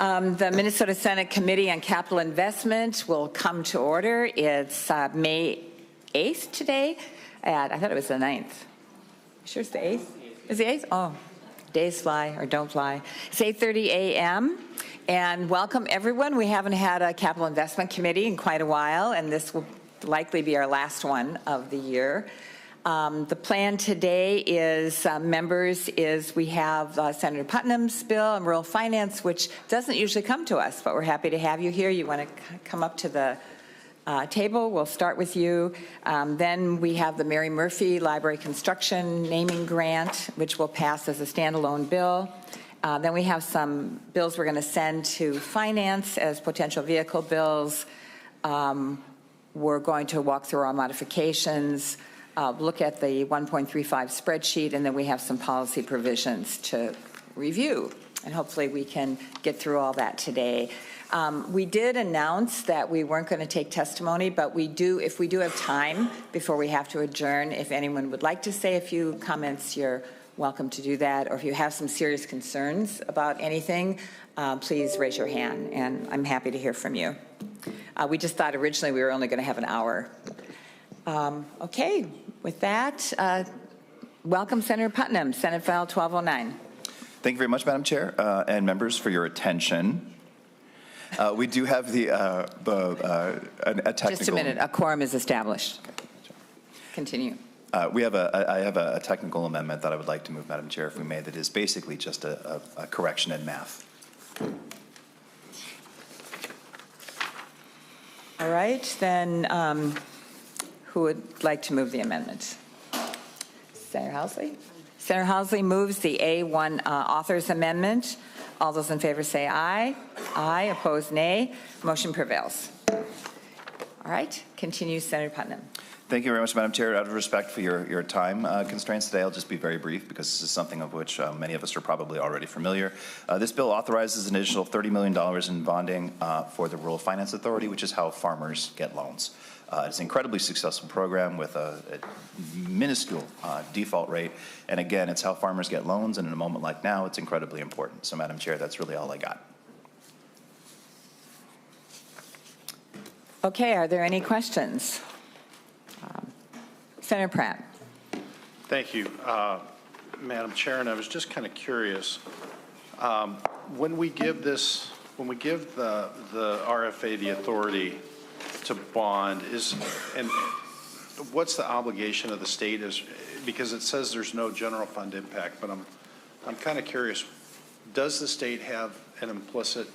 The Minnesota Senate Committee on Capital Investment will come to order. It's May 8th today. I thought it was the 9th. You sure it's the 8th? Is it the 8th? Oh, days fly or don't fly. It's 8:30 a.m. And welcome everyone. We haven't had a Capital Investment Committee in quite a while, and this will likely be our last one of the year. The plan today is, members, is we have Senator Putnam's bill on rural finance, which doesn't usually come to us, but we're happy to have you here. You want to come up to the table? We'll start with you. Then we have the Mary Murphy Library Construction Naming Grant, which will pass as a standalone bill. Then we have some bills we're going to send to finance as potential vehicle bills. We're going to walk through our modifications, look at the 1.35 spreadsheet, and then we have some policy provisions to review. And hopefully we can get through all that today. We did announce that we weren't going to take testimony, but we do, if we do have time before we have to adjourn, if anyone would like to say a few comments, you're welcome to do that. Or if you have some serious concerns about anything, please raise your hand, and I'm happy to hear from you. We just thought originally we were only going to have an hour. Okay, with that, welcome Senator Putnam, Senate File 1209. Thank you very much, Madam Chair, and members for your attention. We do have a technical... Just a minute, a quorum is established. Okay. Continue. I have a technical amendment that I would like to move, Madam Chair, if we may, that is basically just a correction in math. All right, then who would like to move the amendment? Senator Housley? Senator Housley moves the A1 author's amendment. All those in favor say aye. Aye. Opposed, nay. Motion prevails. All right, continue, Senator Putnam. Thank you very much, Madam Chair. Out of respect for your time constraints today, I'll just be very brief because this is something of which many of us are probably already familiar. This bill authorizes an additional $30 million in bonding for the Rural Finance Authority, which is how farmers get loans. It's an incredibly successful program with a minuscule default rate. And again, it's how farmers get loans, and in a moment like now, it's incredibly important. So, Madam Chair, that's really all I got. Okay, are there any questions? Senator Pratt. Thank you, Madam Chair, and I was just kind of curious, when we give the RFA the authority to bond, and what's the obligation of the state? Because it says there's no general fund impact, but I'm kind of curious, does the state have an implicit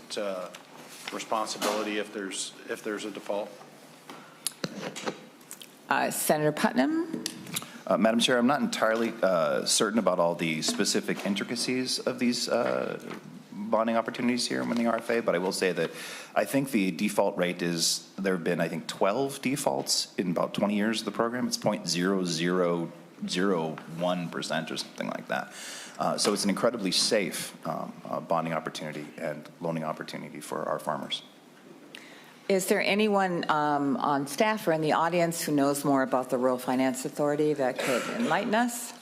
responsibility if there's a default? Senator Putnam. Madam Chair, I'm not entirely certain about all the specific intricacies of these bonding opportunities here in the RFA, but I will say that I think the default rate is, there have been, I think, 12 defaults in about 20 years of the program. It's 0.0001% or something like that. So it's an incredibly safe bonding opportunity and loaning opportunity for our farmers. Is there anyone on staff or in the audience who knows more about the Rural Finance Authority that could enlighten us?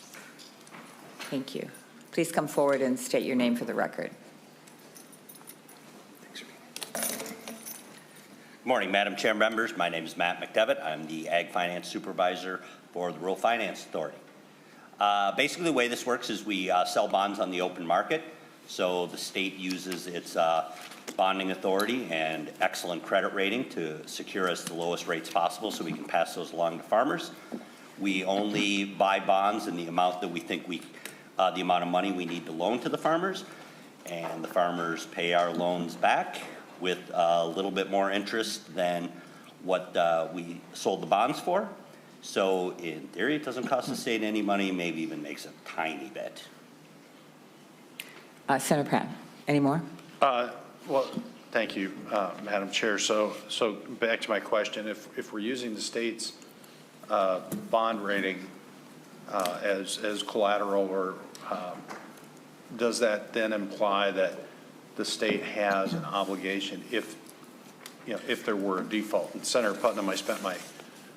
Thank you. Please come forward and state your name for the record. Good morning, Madam Chair, members. My name is Matt McDevitt. I'm the Ag Finance Supervisor for the Rural Finance Authority. Basically, the way this works is we sell bonds on the open market. So the state uses its bonding authority and excellent credit rating to secure us the lowest rates possible so we can pass those along to farmers. We only buy bonds in the amount that we think the amount of money we need to loan to the farmers, and the farmers pay our loans back with a little bit more interest than what we sold the bonds for. So in theory, it doesn't cost the state any money, maybe even makes a tiny bit. Senator Pratt, any more? Well, thank you, Madam Chair. So back to my question, if we're using the state's bond rating as collateral, or does that then imply that the state has an obligation if there were a default? And Senator Putnam, I spent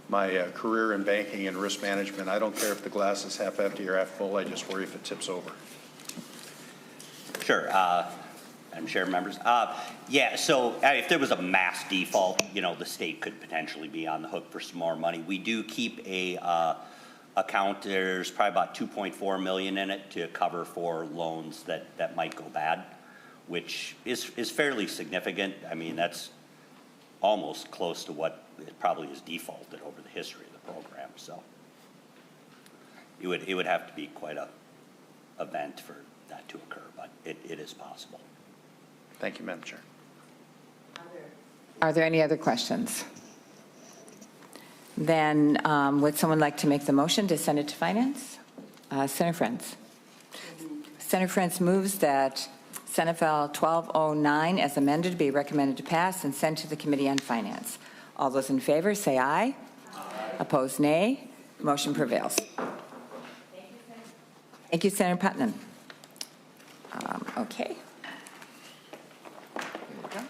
my career in banking and risk management. I don't care if the glass is half empty or half full. I just worry if it tips over. Sure. Madam Chair, members. Yeah, so if there was a mass default, you know, the state could potentially be on the hook for some more money. We do keep a account. There's probably about 2.4 million in it to cover for loans that might go bad, which is fairly significant. I mean, that's almost close to what it probably is defaulted over the history of the program. So it would have to be quite a event for that to occur, but it is possible. Thank you, Madam Chair. Are there any other questions? Then would someone like to make the motion to send it to Finance? Senator Friends. Senator Friends moves that Senate File 1209 as amended be recommended to pass and sent to the Committee on Finance. All those in favor say aye. Aye. Opposed, nay. Motion prevails. Thank you, Senator Putnam. Okay. Here we go.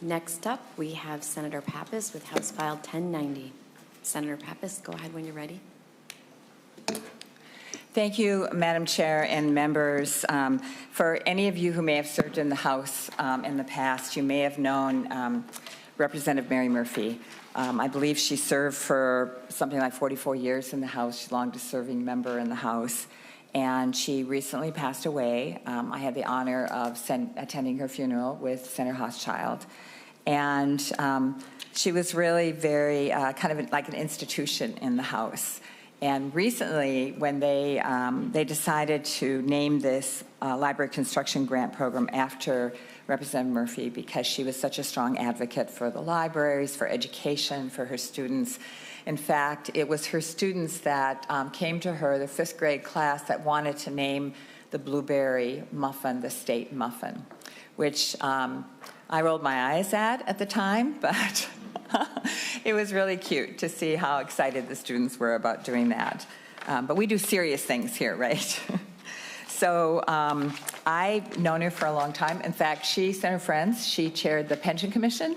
Next up, we have Senator Pappas with House File 1090. Senator Pappas, go ahead when you're ready. Thank you, Madam Chair and members. For any of you who may have served in the House in the past, you may have known Representative Mary Murphy. I believe she served for something like 44 years in the House. She's the longest serving member in the House. And she recently passed away. I had the honor of attending her funeral with Senator Hochschild. And she was really very kind of like an institution in the House. And recently, when they decided to name this library construction grant program after Representative Murphy, because she was such a strong advocate for the libraries, for education, for her students. In fact, it was her students that came to her, the 5th grade class, that wanted to name the blueberry muffin the state muffin, which I rolled my eyes at the time, but it was really cute to see how excited the students were about doing that. But we do serious things here, right? So I've known her for a long time. In fact, Senator Friends, she chaired the Pension Commission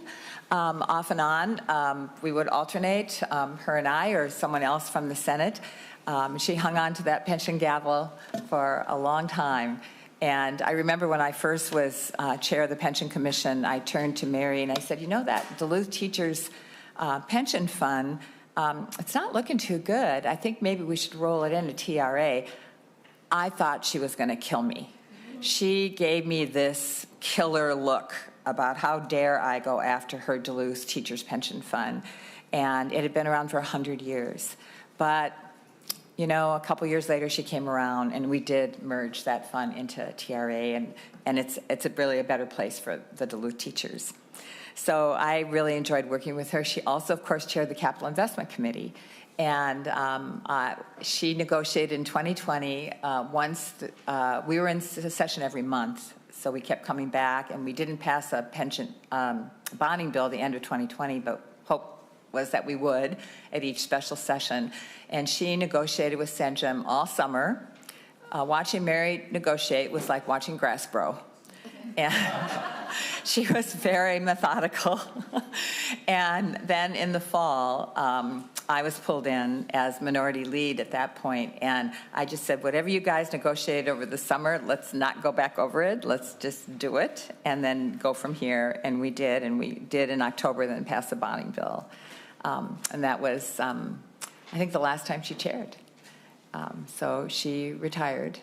off and on. We would alternate, her and I, or someone else from the Senate. She hung on to that pension gavel for a long time. And I remember when I first was chair of the Pension Commission, I turned to Mary and I said, you know, that Duluth Teachers Pension Fund, it's not looking too good. I think maybe we should roll it into TRA. I thought she was going to kill me. She gave me this killer look about how dare I go after her Duluth Teachers Pension Fund. And it had been around for 100 years. But you know, a couple years later, she came around, and we did merge that fund into TRA, and it's really a better place for the Duluth teachers. So I really enjoyed working with her. She also, of course, chaired the Capital Investment Committee, and she negotiated in 2020. We were in session every month, so we kept coming back, and we didn't pass a pension bonding bill at the end of 2020, but hope was that we would at each special session. And she negotiated with CENGEM all summer. Watching Mary negotiate was like watching grass grow. And she was very methodical. And then in the fall, I was pulled in as minority lead at that point. And I just said, whatever you guys negotiated over the summer, let's not go back over it. Let's just do it and then go from here. And we did in October, then pass the bonding bill. And that was, I think, the last time she chaired. So she retired.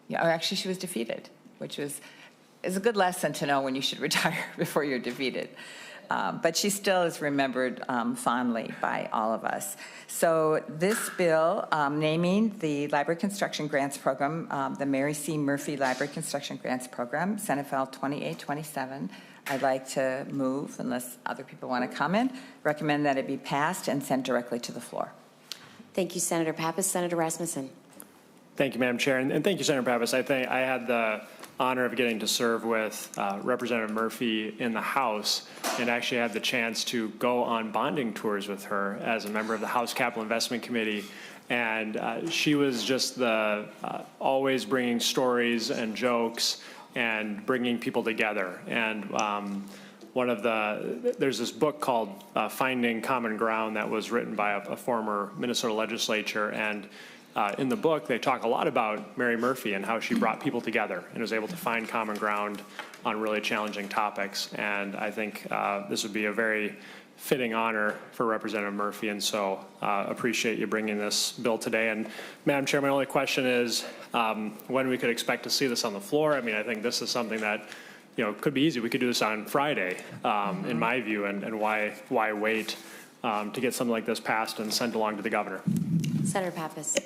Yeah, or actually, she was defeated, which is a good lesson to know when you should retire before you're defeated. But she still is remembered fondly by all of us. So this bill, naming the Library Construction Grants Program, the Mary C. Murphy Library Construction Grants Program, Senate File 2827, I'd like to move, unless other people want to comment, recommend that it be passed and sent directly to the floor. Thank you, Senator Pappas. Senator Rasmussen. Thank you, Madam Chair, and thank you, Senator Pappas. I think I had the honor of getting to serve with Representative Murphy in the House, and actually had the chance to go on bonding tours with her as a member of the House Capital Investment Committee. And she was just always bringing stories and jokes and bringing people together. And there's this book called Finding Common Ground that was written by a former Minnesota legislature, and in the book they talk a lot about Mary Murphy and how she brought people together and was able to find common ground on really challenging topics. And I think this would be a very fitting honor for Representative Murphy, and so appreciate you bringing this bill today. And Madam Chair, my only question is when we could expect to see this on the floor. I mean, I think this is something that could be easy. We could do this on Friday, in my view, and why wait to get something like this passed and sent along to the governor? Senator Pappas.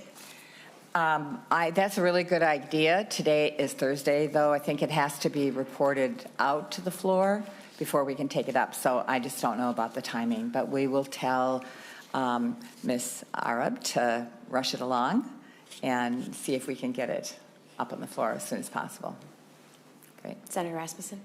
That's a really good idea. Today is Thursday, though. I think it has to be reported out to the floor before we can take it up. So I just don't know about the timing, but we will tell Ms. Arab to rush it along and see if we can get it up on the floor as soon as possible. Great. Senator Rasmussen.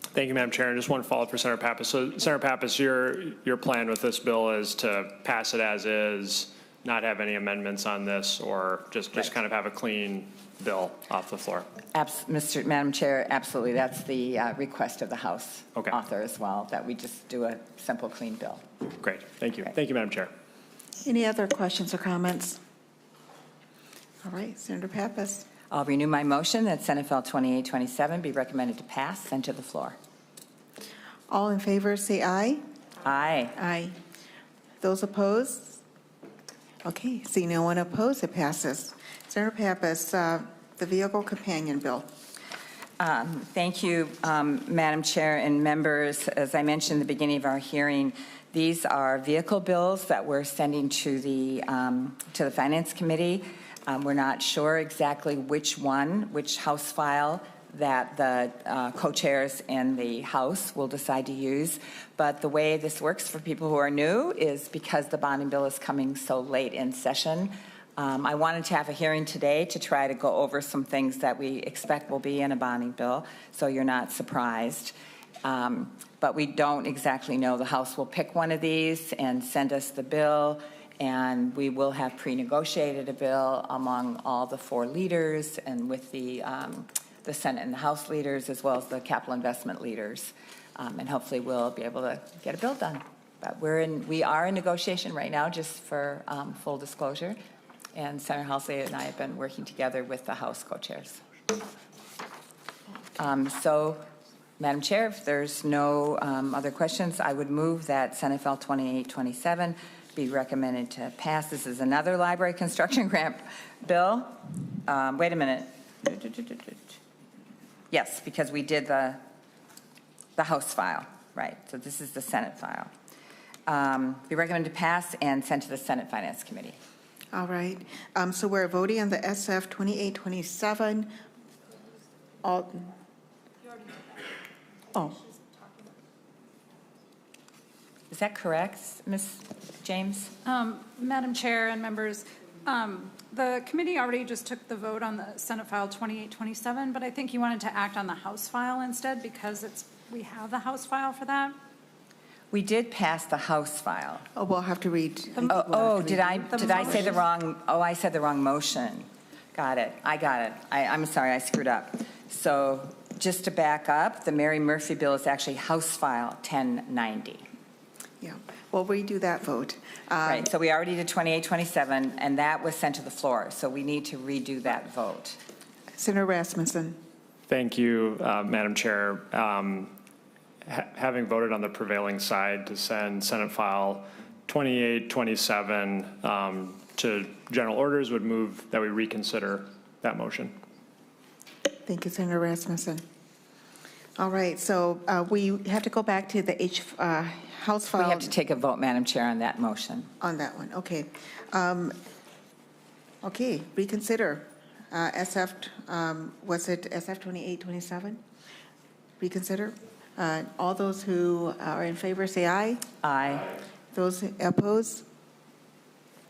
Thank you, Madam Chair. And just one follow-up for Senator Pappas. So, Senator Pappas, your plan with this bill is to pass it as is, not have any amendments on this, or just kind of have a clean bill off the floor? Madam Chair, absolutely. That's the request of the House author as well, that we just do a simple, clean bill. Great. Thank you. Great. Thank you, Madam Chair. Any other questions or comments? All right, Senator Pappas. I'll renew my motion that Senate Bill 2827 be recommended to pass, sent to the floor. All in favor, say aye. Aye. Aye. Those opposed? Okay, see no one opposed, it passes. Senator Pappas, the Vehicle Companion Bill. Thank you, Madam Chair and members. As I mentioned at the beginning of our hearing, these are vehicle bills that we're sending to the Finance Committee. We're not sure exactly which House file that the co-chairs in the House will decide to use. But the way this works for people who are new is because the bonding bill is coming so late in session. I wanted to have a hearing today to try to go over some things that we expect will be in a bonding bill, so you're not surprised. But we don't exactly know. The House will pick one of these and send us the bill, and we will have pre-negotiated a bill among all the four leaders and with the Senate and the House leaders, as well as the capital investment leaders. And hopefully we'll be able to get a bill done. But we are in negotiation right now, just for full disclosure. And Senator Halsey and I have been working together with the House co-chairs. So, Madam Chair, if there's no other questions, I would move that Senate Bill 2827 be recommended to pass. This is another library construction grant bill. Wait a minute. Yes, because we did the House file, right? So this is the Senate file. Be recommended to pass and sent to the Senate Finance Committee. All right. So we're voting on the SF 2827. Oh. Is that correct, Ms. James? Madam Chair and members, the committee already just took the vote on the Senate file 2827, but I think you wanted to act on the House file instead because we have the House file for that. We did pass the House file. Oh, we'll have to read. Did I say the wrong? Oh, I said the wrong motion. Got it. I got it. I'm sorry, I screwed up. So just to back up, the Mary Murphy bill is actually House file 1090. Yeah, we'll redo that vote. Right, so we already did 2827, and that was sent to the floor. So we need to redo that vote. Senator Rasmussen. Thank you, Madam Chair. Having voted on the prevailing side to send Senate File 2827 to general orders, would move that we reconsider that motion. Thank you, Senator Rasmussen. All right, so we have to go back to the House file. We have to take a vote, Madam Chair, on that motion. On that one, okay. Okay, reconsider. SF, was it SF 2827? Reconsider. All those who are in favor say aye. Aye. Those opposed?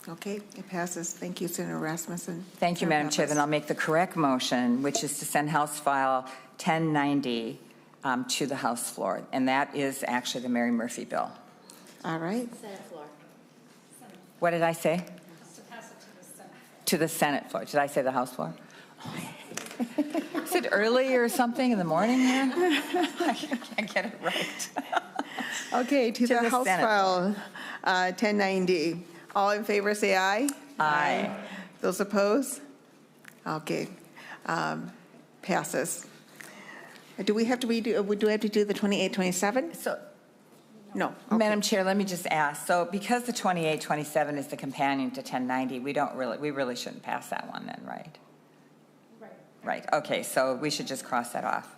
Okay, it passes. Thank you, Senator Rasmussen. Thank you, Madam Chair. Then I'll make the correct motion, which is to send House File 1090 to the House floor, and that is actually the Mary Murphy bill. All right. Senate floor. What did I say? To pass it to the Senate. To the Senate floor. Did I say the House floor? Is it early or something in the morning here? I can't get it right. Okay, to the the House Senate. file 1090. All in favor, say aye. Aye. Those opposed? Okay, passes. Do we have to redo, do we have to do the 28, 27? So, No. Okay. Madam Chair, let me just ask, so because the 2827 is the companion to 1090, we really shouldn't pass that one then, right? Right, okay, so we should just cross that off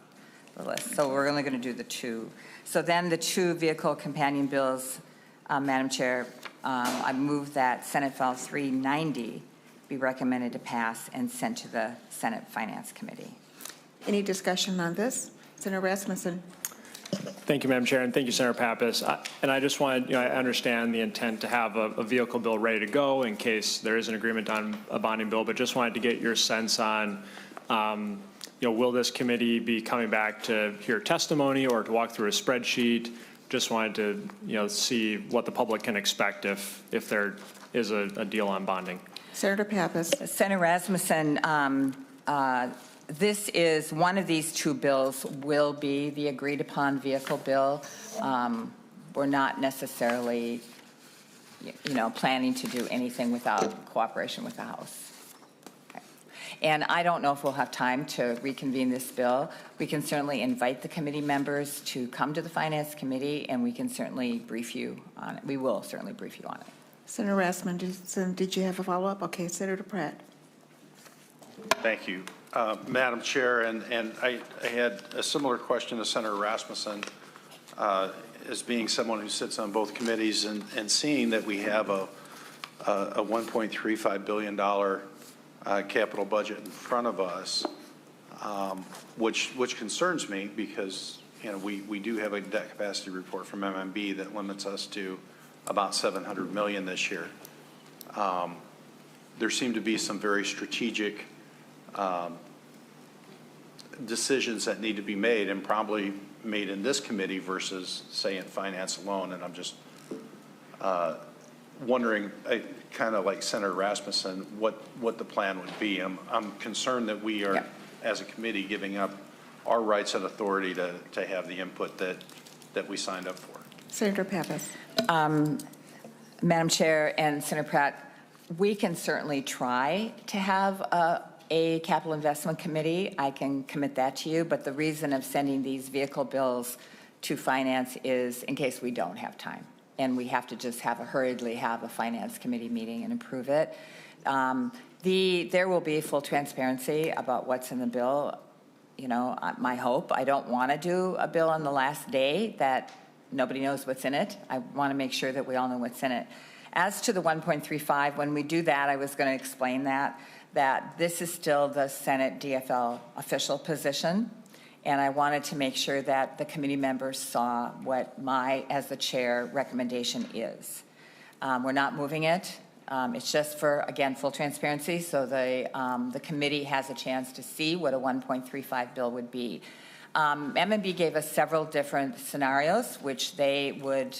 the list. So we're only going to do the two. So then the two vehicle companion bills, Madam Chair, I move that Senate File 390 be recommended to pass and sent to the Senate Finance Committee. Any discussion on this? Senator Rasmussen? Thank you, Madam Chair, and thank you, Senator Pappas. And I just wanted, I understand the intent to have a vehicle bill ready to go in case there is an agreement on a bonding bill, but just wanted to get your sense on, will this committee be coming back to hear testimony or to walk through a spreadsheet? Just wanted to, see what the public can expect if there is a deal on bonding. Senator Pappas? Senator Rasmussen, this is, one of these two bills will be the agreed-upon vehicle bill. We're not necessarily, planning to do anything without cooperation with the House. Okay. And I don't know if we'll have time to reconvene this bill. We can certainly invite the committee members to come to the Finance Committee, and we can certainly brief you on it. We will certainly brief you on it. Senator Rasmussen, did you have a follow-up? Okay, Senator Pratt. Thank you. Madam Chair, and I had a similar question to Senator Rasmussen, as being someone who sits on both committees and seeing that we have a $1.35 billion capital budget in front of us, which concerns me because we do have a debt capacity report from MMB that limits us to about $700 million this year. There seem to be some very strategic decisions that need to be made and probably made in this committee versus, say, in finance alone. And I'm just wondering, kind of like Senator Rasmussen, what the plan would be. I'm concerned that we are, as a committee, giving up our rights and authority to have the input that we signed up for. Senator Pappas. Madam Chair and Senator Pratt, we can certainly try to have a capital investment committee. I can commit that to you, but the reason of sending these vehicle bills to finance is in case we don't have time and we have to just hurriedly have a finance committee meeting and approve it. There will be full transparency about what's in the bill. My hope, I don't want to do a bill on the last day that nobody knows what's in it. I want to make sure that we all know what's in it. As to the 1.35, when we do that, I was going to explain that this is still the Senate DFL official position, and I wanted to make sure that the committee members saw what my, as the chair, recommendation is. We're not moving it. It's just for, again, full transparency, so the committee has a chance to see what a 1.35 bill would be. MMB gave us several different scenarios, which they would,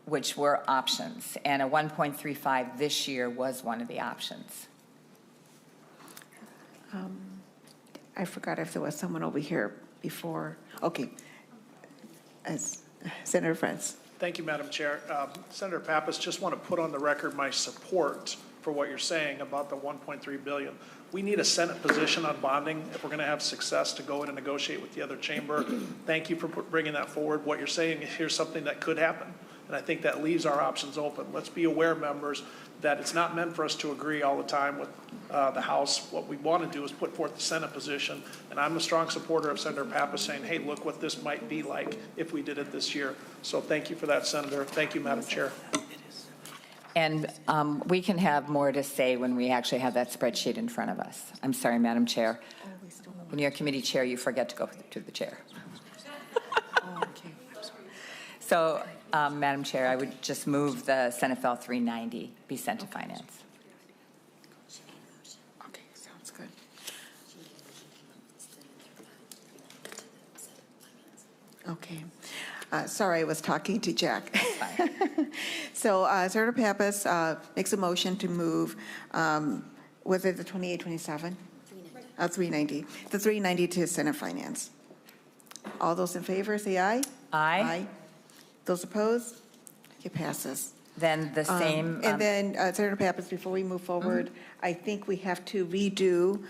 which were options, and a 1.35 this year was one of the options. I forgot if there was someone over here before. Okay. Senator Friends. Thank you, Madam Chair. Senator Pappas, just want to put on the record my support for what you're saying about the $1.3 billion. We need a Senate position on bonding if we're going to have success to go in and negotiate with the other chamber. Thank you for bringing that forward. What you're saying is here's something that could happen, and I think that leaves our options open. Let's be aware, members, that it's not meant for us to agree all the time with the House. What we want to do is put forth the Senate position, and I'm a strong supporter of Senator Pappas saying, hey, look what this might be like if we did it this year. So thank you for that, Senator. Thank you, Madam Chair. And we can have more to say when we actually have that spreadsheet in front of us. I'm sorry, Madam Chair. When you're a committee chair, you forget to go to the chair. So, Madam Chair, I would just move the Senate File 390 be sent to Finance. Okay, sounds good. Okay. Sorry, I was talking to Jack. So, Senator Pappas makes a motion to move, was it the 2827? 390. The 390 to Senate Finance. All those in favor, say aye. Aye. Those opposed? It passes. Then the same. And then, Senator Pappas, before we move forward, I think we have to redo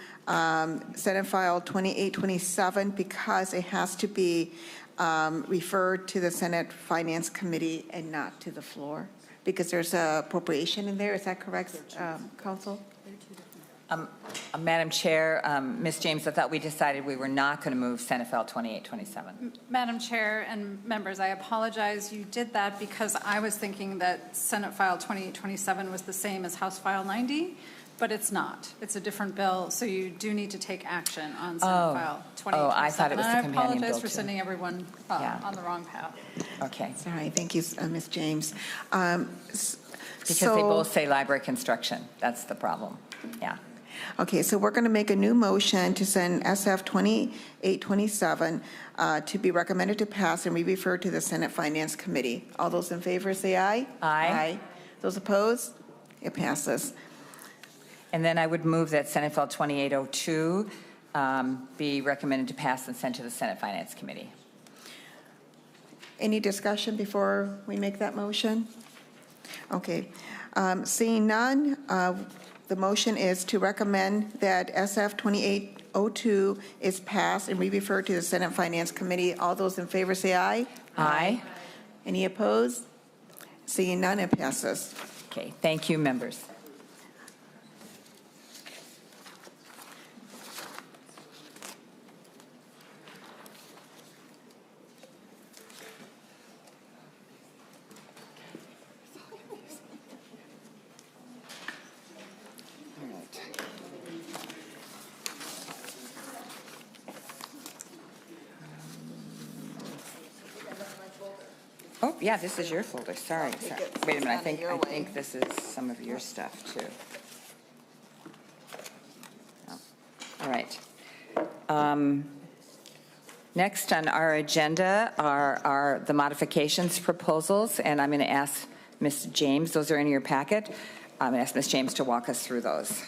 Senate File 2827 because it has to be referred to the Senate Finance Committee and not to the floor, because there's a appropriation in there. Is that correct, Council? Madam Chair, Ms. James, I thought we decided we were not going to move Senate File 2827. Madam Chair and members, I apologize. You did that because I was thinking that Senate File 2827 was the same as House File 90, but it's not. It's a different bill, so you do need to take action on Senate File 2827. Oh, I thought it was the companion bill, I apologize for too. sending everyone on the wrong path. Okay. All right, thank you, Ms. James. Because they both say library construction. That's the problem. Yeah. Okay, so we're going to make a new motion to send SF 2827 to be recommended to pass and be referred to the Senate Finance Committee. All those in favor say aye. Aye. Those opposed? It passes. And then I would move that Senate File 2802 be recommended to pass and sent to the Senate Finance Committee. Any discussion before we make that motion? Okay. Seeing none, the motion is to recommend that SF 2802 is passed and be referred to the Senate Finance Committee. All those in favor say aye. Aye. Any opposed? Seeing none, it passes. Okay. Thank you, members. Oh, yeah, this is your folder. Sorry. Wait a minute. I think this is some of your stuff, too. Oh. All right. Next on our agenda are the modifications proposals, and I'm going to ask Ms. James. Those are in your packet. I'm going to ask Ms. James to walk us through those.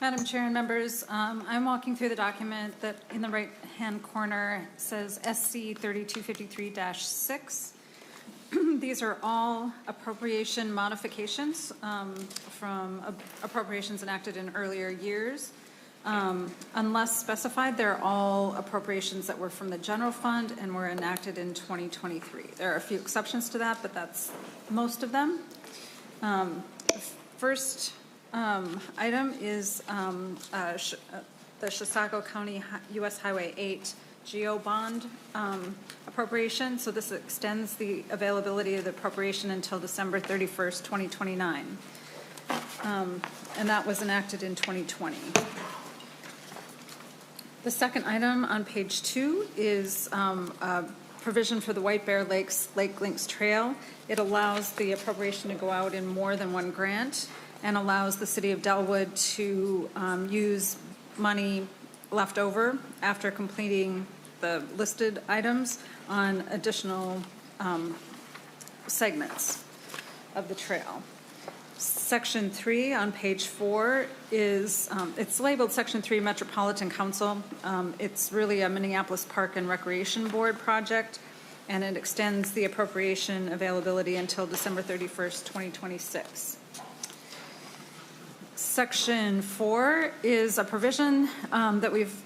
Madam Chair and members, I'm walking through the document that in the right-hand corner says SC 3253-6. These are all appropriation modifications from appropriations enacted in earlier years. Unless specified, they're all appropriations that were from the general fund and were enacted in 2023. There are a few exceptions to that, but that's most of them. First item is the Chisago County U.S. Highway 8 GEO bond appropriation. So this extends the availability of the appropriation until December 31st, 2029. And that was enacted in 2020. The second item on page 2 is a provision for the White Bear Lakes Lake Links Trail. It allows the appropriation to go out in more than one grant and allows the city of Delwood to use money left over after completing the listed items on additional segments of the trail. Section 3 on page 4 is, it's labeled Section 3 Metropolitan Council. It's really a Minneapolis Park and Recreation Board project, and it extends the appropriation availability until December 31st, 2026. Section 4 is a provision that we've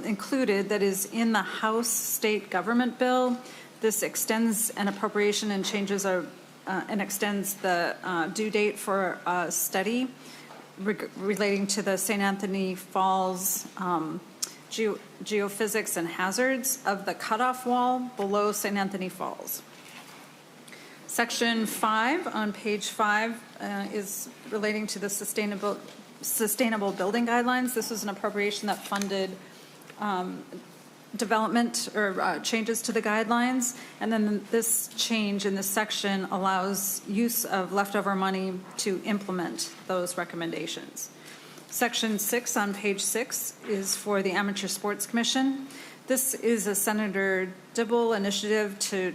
included that is in the House State Government Bill. This extends an appropriation and changes and extends the due date for a study relating to the St. Anthony Falls geophysics and hazards of the cutoff wall below St. Anthony Falls. Section 5 on page 5 is relating to the sustainable building guidelines. This is an appropriation that funded development or changes to the guidelines, and then this change in this section allows use of leftover money to implement those recommendations. Section 6 on page 6 is for the Amateur Sports Commission. This is a Senator Dibble initiative to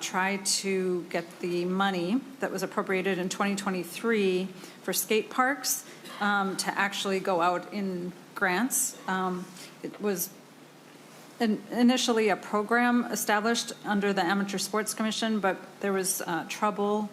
try to get the money that was appropriated in 2023 for skate parks to actually go out in grants. It was initially a program established under the Amateur Sports Commission, but there was trouble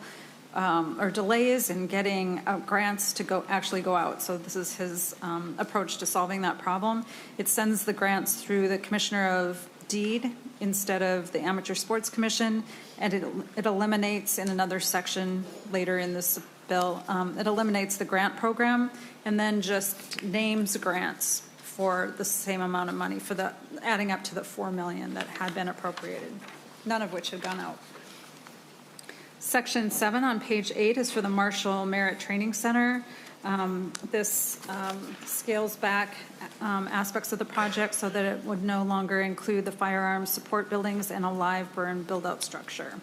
or delays in getting grants to actually go out. So this is his approach to solving that problem. It sends the grants through the Commissioner of Deed instead of the Amateur Sports Commission, and it eliminates in another section later in this bill, it eliminates the grant program and then just names grants for the same amount of money for the adding up to the $4 million that had been appropriated, none of which had gone out. Section 7 on page 8 is for the Marshall Merit Training Center. This scales back aspects of the project so that it would no longer include the firearms support buildings and a live burn build-out structure.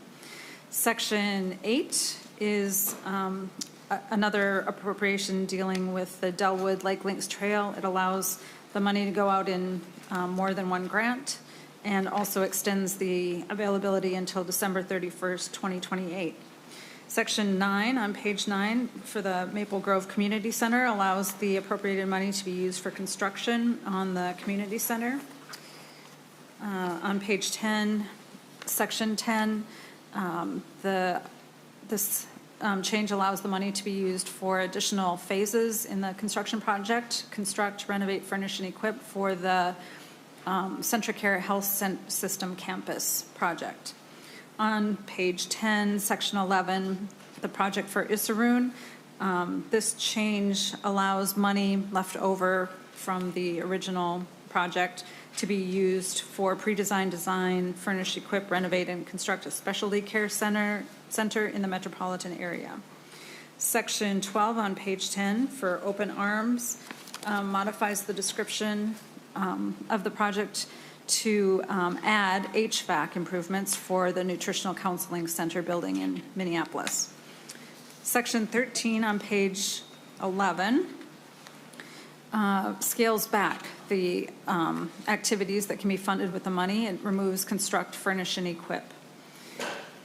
Section 8 is another appropriation dealing with the Delwood Lake Links Trail. It allows the money to go out in more than one grant and also extends the availability until December 31st, 2028. Section 9 on page 9 for the Maple Grove Community Center allows the appropriated money to be used for construction on the community center. On page 10, section 10, this change allows the money to be used for additional phases in the construction project, construct, renovate, furnish, and equip for the Centricare Health System campus project. On page 10, section 11, the project for Issaroon, this change allows money left over from the original project to be used for pre-design, design, furnish, equip, renovate, and construct a specialty care center in the metropolitan area. Section 12 on page 10 for Open Arms modifies the description of the project to add HVAC improvements for the Nutritional Counseling Center building in Minneapolis. Section 13 on page 11 scales back the activities that can be funded with the money. It removes construct, furnish, and equip.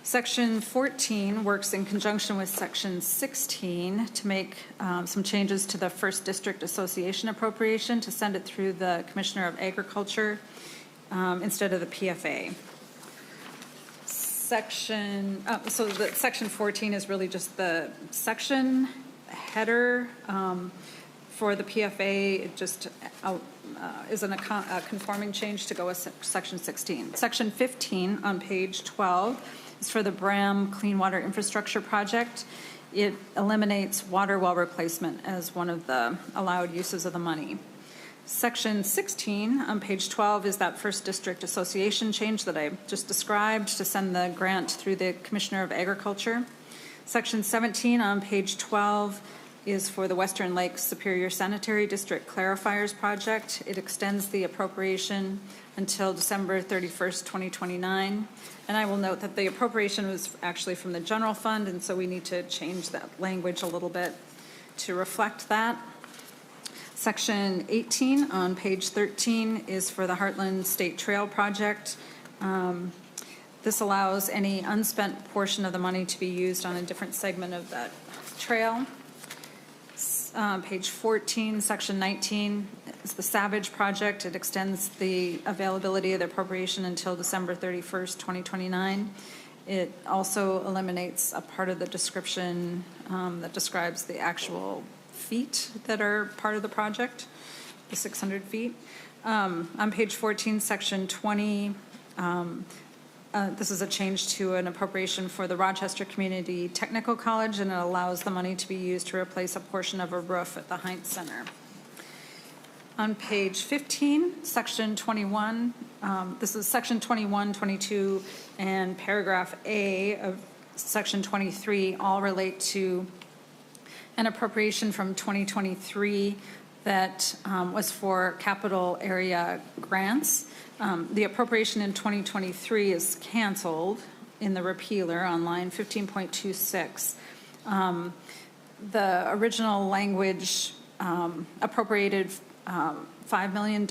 Section 14 works in conjunction with Section 16 to make some changes to the First District Association appropriation to send it through the Commissioner of Agriculture instead of the PFA. So the Section 14 is really just the section header. For the PFA, it just is a conforming change to go with Section 16. Section 15 on page 12 is for the Bram Clean Water Infrastructure Project. It eliminates water well replacement as one of the allowed uses of the money. Section 16 on page 12 is that First District Association change that I just described to send the grant through the Commissioner of Agriculture. Section 17 on page 12 is for the Western Lakes Superior Sanitary District Clarifiers Project. It extends the appropriation until December 31st, 2029. And I will note that the appropriation was actually from the general fund, and so we need to change that language a little bit to reflect that. Section 18 on page 13 is for the Heartland State Trail Project. This allows any unspent portion of the money to be used on a different segment of that trail. Page 14, section 19 is the Savage Project. It extends the availability of the appropriation until December 31st, 2029. It also eliminates a part of the description that describes the actual feet that are part of the project, the 600 feet. On page 14, section 20, this is a change to an appropriation for the Rochester Community Technical College, and it allows the money to be used to replace a portion of a roof at the Heinz Center. On page 15, section 21, this is section 21, 22, and paragraph A of section 23 all relate to an appropriation from 2023 that was for capital area grants. The appropriation in 2023 is canceled in the repealer on line 15.26. The original language appropriated $5 million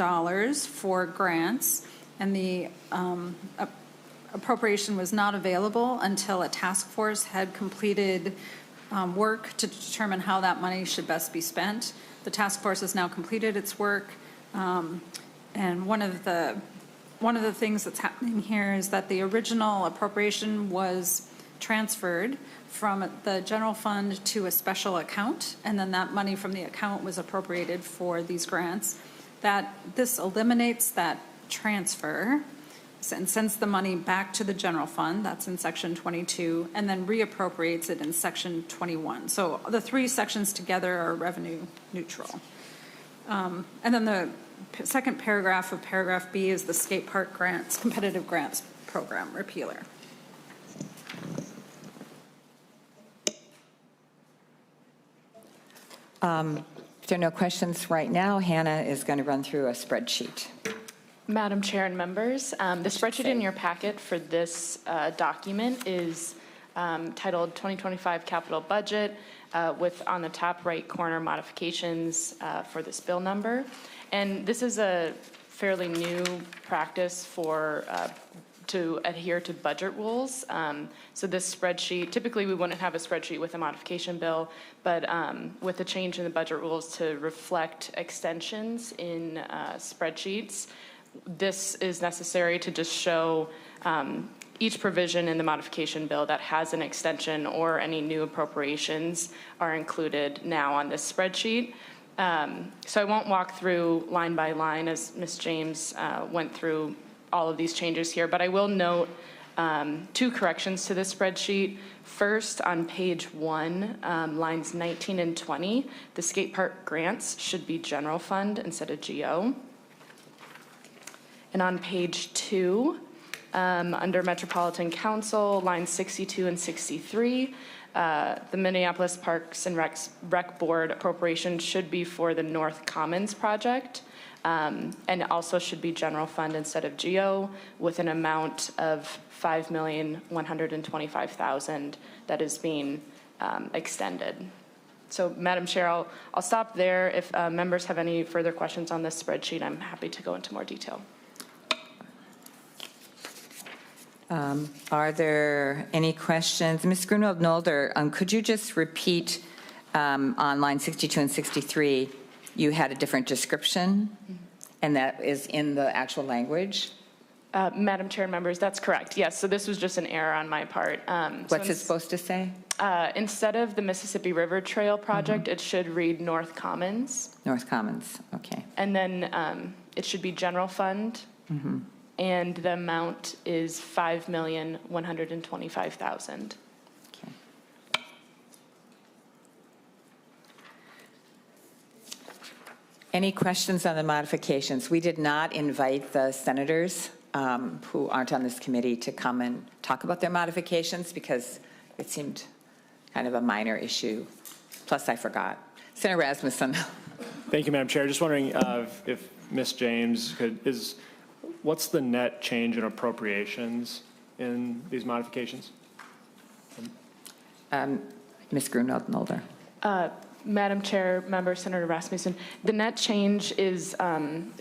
for grants, and the appropriation was not available until a task force had completed work to determine how that money should best be spent. The task force has now completed its work, and one of the things that's happening here is that the original appropriation was transferred from the general fund to a special account, and then that money from the account was appropriated for these grants. That this eliminates that transfer and sends the money back to the general fund, that's in section 22, and then reappropriates it in section 21. So the three sections together are revenue neutral. And then the second paragraph of paragraph B is the skate park grants, competitive grants program repealer. If there are no questions right now, Hannah is going to run through a spreadsheet. Madam Chair and members, the spreadsheet in your packet for this document is titled 2025 Capital Budget with on the top right corner modifications for this bill number. And this is a fairly new practice for to adhere to budget rules. So this spreadsheet, typically we wouldn't have a spreadsheet with a modification bill, but with the change in the budget rules to reflect extensions in spreadsheets, this is necessary to just show each provision in the modification bill that has an extension or any new appropriations are included now on this spreadsheet. So I won't walk through line by line as Ms. James went through all of these changes here, but I will note two corrections to this spreadsheet. First, on page 1, lines 19 and 20, the skate park grants should be general fund instead of GO. And on page 2, under Metropolitan Council, lines 62 and 63, the Minneapolis Parks and Rec Board appropriation should be for the North Commons project, and also should be general fund instead of GO, with an amount of $5,125,000 that is being extended. So, Madam Chair, I'll stop there. If members have any further questions on this spreadsheet, I'm happy to go into more detail. Are there any questions? Ms. Grunwald-Nolder, could you just repeat on line 62 and 63, you had a different description, and that is in the actual language? Madam Chair and members, that's correct. Yes, so this was just an error on my part. What's it supposed to say? Instead of the Mississippi River Trail project, it should read North Commons. North Commons, okay. And then it should be general fund. And the amount is $5,125,000. Okay. Any questions on the modifications? We did not invite the senators who aren't on this committee to come and talk about their modifications because it seemed kind of a minor issue. Plus, I forgot. Senator Rasmussen. Thank you, Madam Chair. Just wondering if Ms. James what's the net change in appropriations in these modifications? Ms. Grunwald-Nolder. Madam Chair, member Senator Rasmussen, the net change is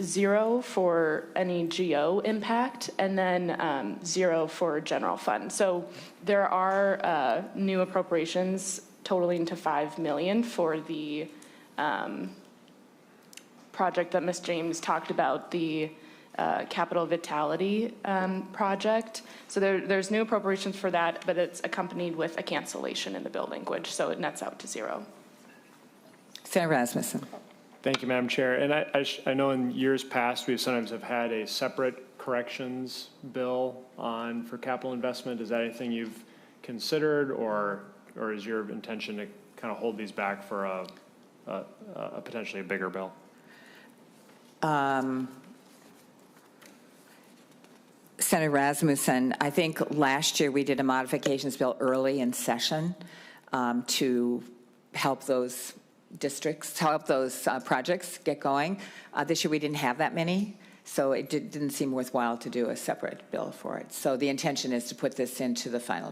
0 for any GO impact and then 0 for general fund. So there are new appropriations totaling to $5 million for the project that Ms. James talked about, the Capital Vitality project. So there's new appropriations for that, but it's accompanied with a cancellation in the bill language, so it nets out to 0. Senator Rasmussen. Thank you, Madam Chair. And I know in years past, we sometimes have had a separate corrections bill for capital investment. Is that anything you've considered, or is your intention to kind of hold these back for a potentially a bigger bill? Senator Rasmussen, I think last year we did a modifications bill early in session to help those projects get going. This year we didn't have that many, so it didn't seem worthwhile to do a separate bill for it. So the intention is to put this into the final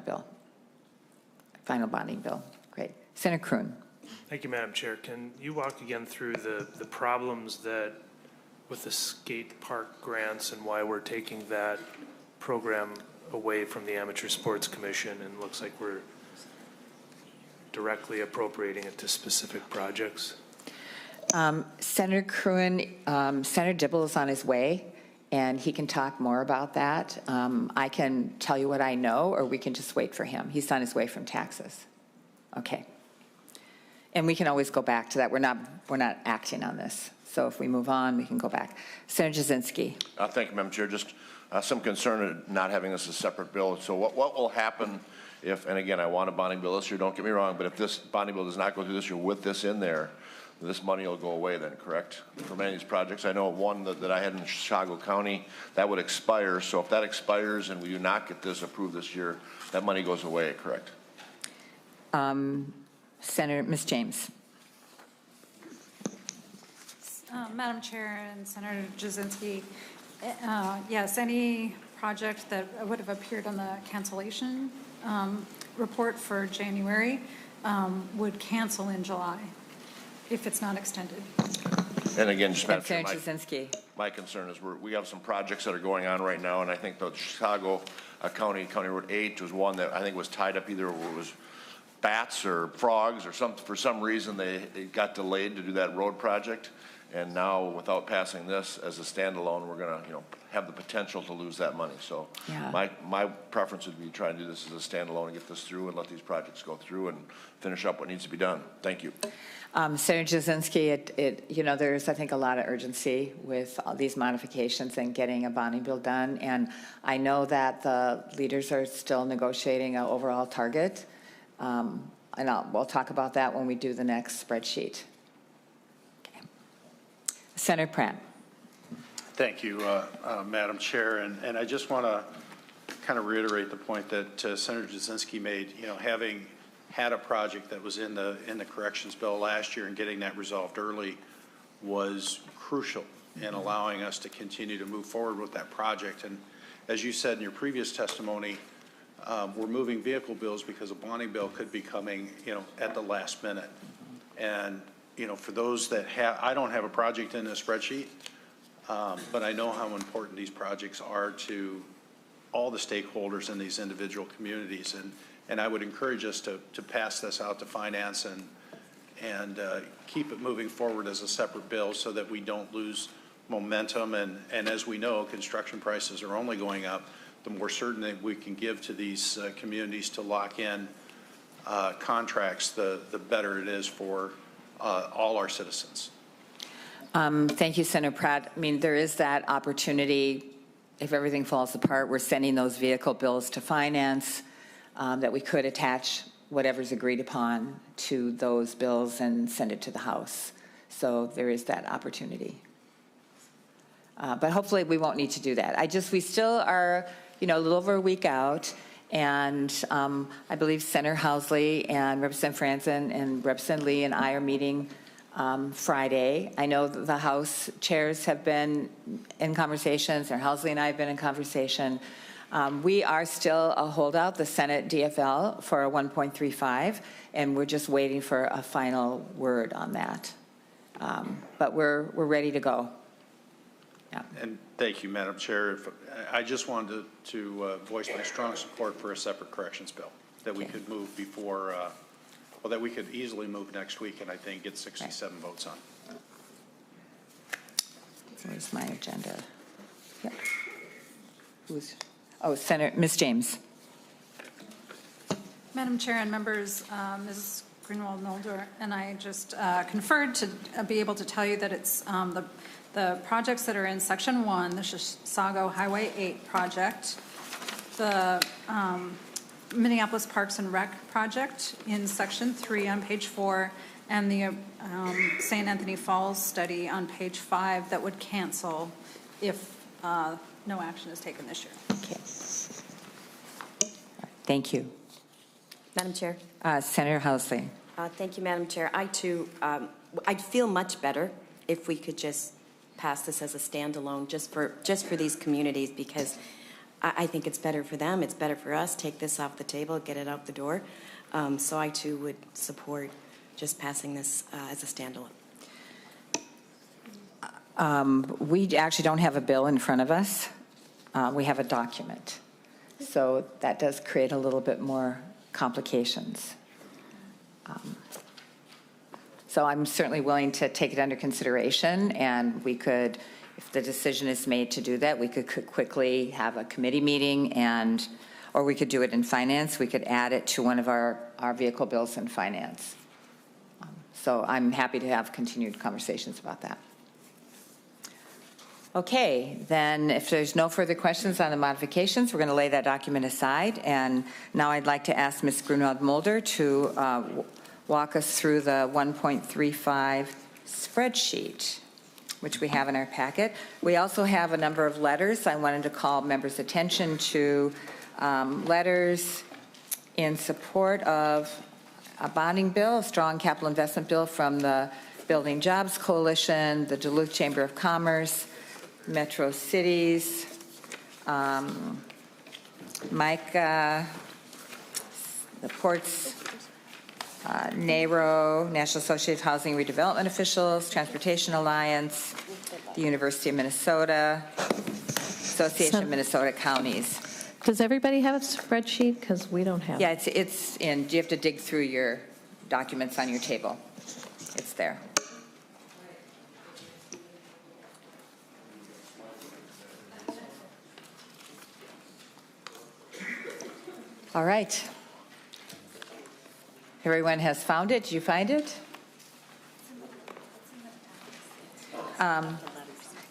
bonding bill. Great. Senator Kroon. Thank you, Madam Chair. Can you walk again through the problems with the skate park grants and why we're taking that program away from the Amateur Sports Commission, and looks like we're directly appropriating it to specific projects? Senator Cruen, Senator Dibble is on his way, and he can talk more about that. I can tell you what I know, or we can just wait for him. He's on his way from taxes. Okay. And we can always go back to that. We're not acting on this. So if we move on, we can go back. Senator Jasinski. Thank you, Madam Chair. Just some concern at not having this as a separate bill. So what will happen if, and again, I want a bonding bill this year, don't get me wrong, but if this bonding bill does not go through this year with this in there, this money will go away then, correct? For many of these projects, I know one that I had in Chicago County, that would expire. So if that expires and we do not get this approved this year, that money goes away, correct? Senator, Ms. James. Madam Chair and Senator Jasinski, yes, any project that would have appeared on the cancellation report for January would cancel in July if it's not extended. And again, just Madam Chair, Senator Jasinski. my concern is we have some projects that are going on right now, and I think the Chicago County Road 8 was one that I think was tied up either it was bats or frogs or something. For some reason, it got delayed to do that road project. And now, without passing this as a standalone, we're going to, have the potential to lose that money. So Yeah. my preference would be try to do this as a standalone and get this through and let these projects go through and finish up what needs to be done. Thank you. Senator Jasinski, there's, I think, a lot of urgency with all these modifications and getting a bonding bill done. And I know that the leaders are still negotiating an overall target. And we'll talk about that when we do the next spreadsheet. Okay. Senator Pratt. Thank you, Madam Chair. And I just want to kind of reiterate the point that Senator Jasinski made, having had a project that was in the corrections bill last year and getting that resolved early was crucial in allowing us to continue to move forward with that project. And as you said in your previous testimony, we're moving vehicle bills because a bonding bill could be coming, at the last minute. And, for those that I don't have a project in a spreadsheet, but I know how important these projects are to all the stakeholders in these individual communities. And I would encourage us to pass this out to finance and keep it moving forward as a separate bill so that we don't lose momentum. And as we know, construction prices are only going up. The more certainty we can give to these communities to lock in contracts, the better it is for all our citizens. Thank you, Senator Pratt. I mean, there is that opportunity. If everything falls apart, we're sending those vehicle bills to finance that we could attach whatever's agreed upon to those bills and send it to the House. So there is that opportunity. But hopefully we won't need to do that. We still are, a little over a week out. And I believe Senator Housley and Representative Franzen and Representative Lee and I are meeting Friday. I know that the House chairs have been in conversations, Senator Housley and I have been in conversation. We are still a holdout, the Senate DFL, for a 1.35, and we're just waiting for a final word on that. But we're ready to go. Yeah. And thank you, Madam Chair. I just wanted to voice my strong support for a separate corrections bill that we could move before, that we could easily move next week and I think get 67 votes on. Where's my agenda? Yep. Senator, Ms. James. Madam Chair and members, Ms. Greenwald-Nolder and I just conferred to be able to tell you that it's the projects that are in Section 1, the Chisago Highway 8 project, the Minneapolis Parks and Rec project in Section 3 on page 4, and the St. Anthony Falls study on page 5 that would cancel if no action is taken this year. Okay. Thank you. Madam Chair. Senator Housley. Thank you, Madam Chair. I, too, I'd feel much better if we could just pass this as a standalone just for these communities, because I think it's better for them, it's better for us. Take this off the table, get it out the door. So I, too, would support just passing this as a standalone. We actually don't have a bill in front of us. We have a document. So that does create a little bit more complications. So I'm certainly willing to take it under consideration, and we could, if the decision is made to do that, we could quickly have a committee meeting, or we could do it in finance. We could add it to one of our vehicle bills in finance. So I'm happy to have continued conversations about that. Okay, then if there's no further questions on the modifications, we're going to lay that document aside. And now I'd like to ask Ms. Grunwald-Mulder to walk us through the 1.35 spreadsheet, which we have in our packet. We also have a number of letters. I wanted to call members' attention to letters in support of a bonding bill, a strong capital investment bill from the Building Jobs Coalition, the Duluth Chamber of Commerce, Metro Cities, MICA, the Ports, NARO, National Association of Housing Redevelopment Officials, Transportation Alliance, the University of Minnesota, Association of Minnesota Counties. Does everybody have a spreadsheet? Because we don't have. Yeah, it's in. You have to dig through your documents on your table. It's there. All right. Everyone has found it. Did you find it?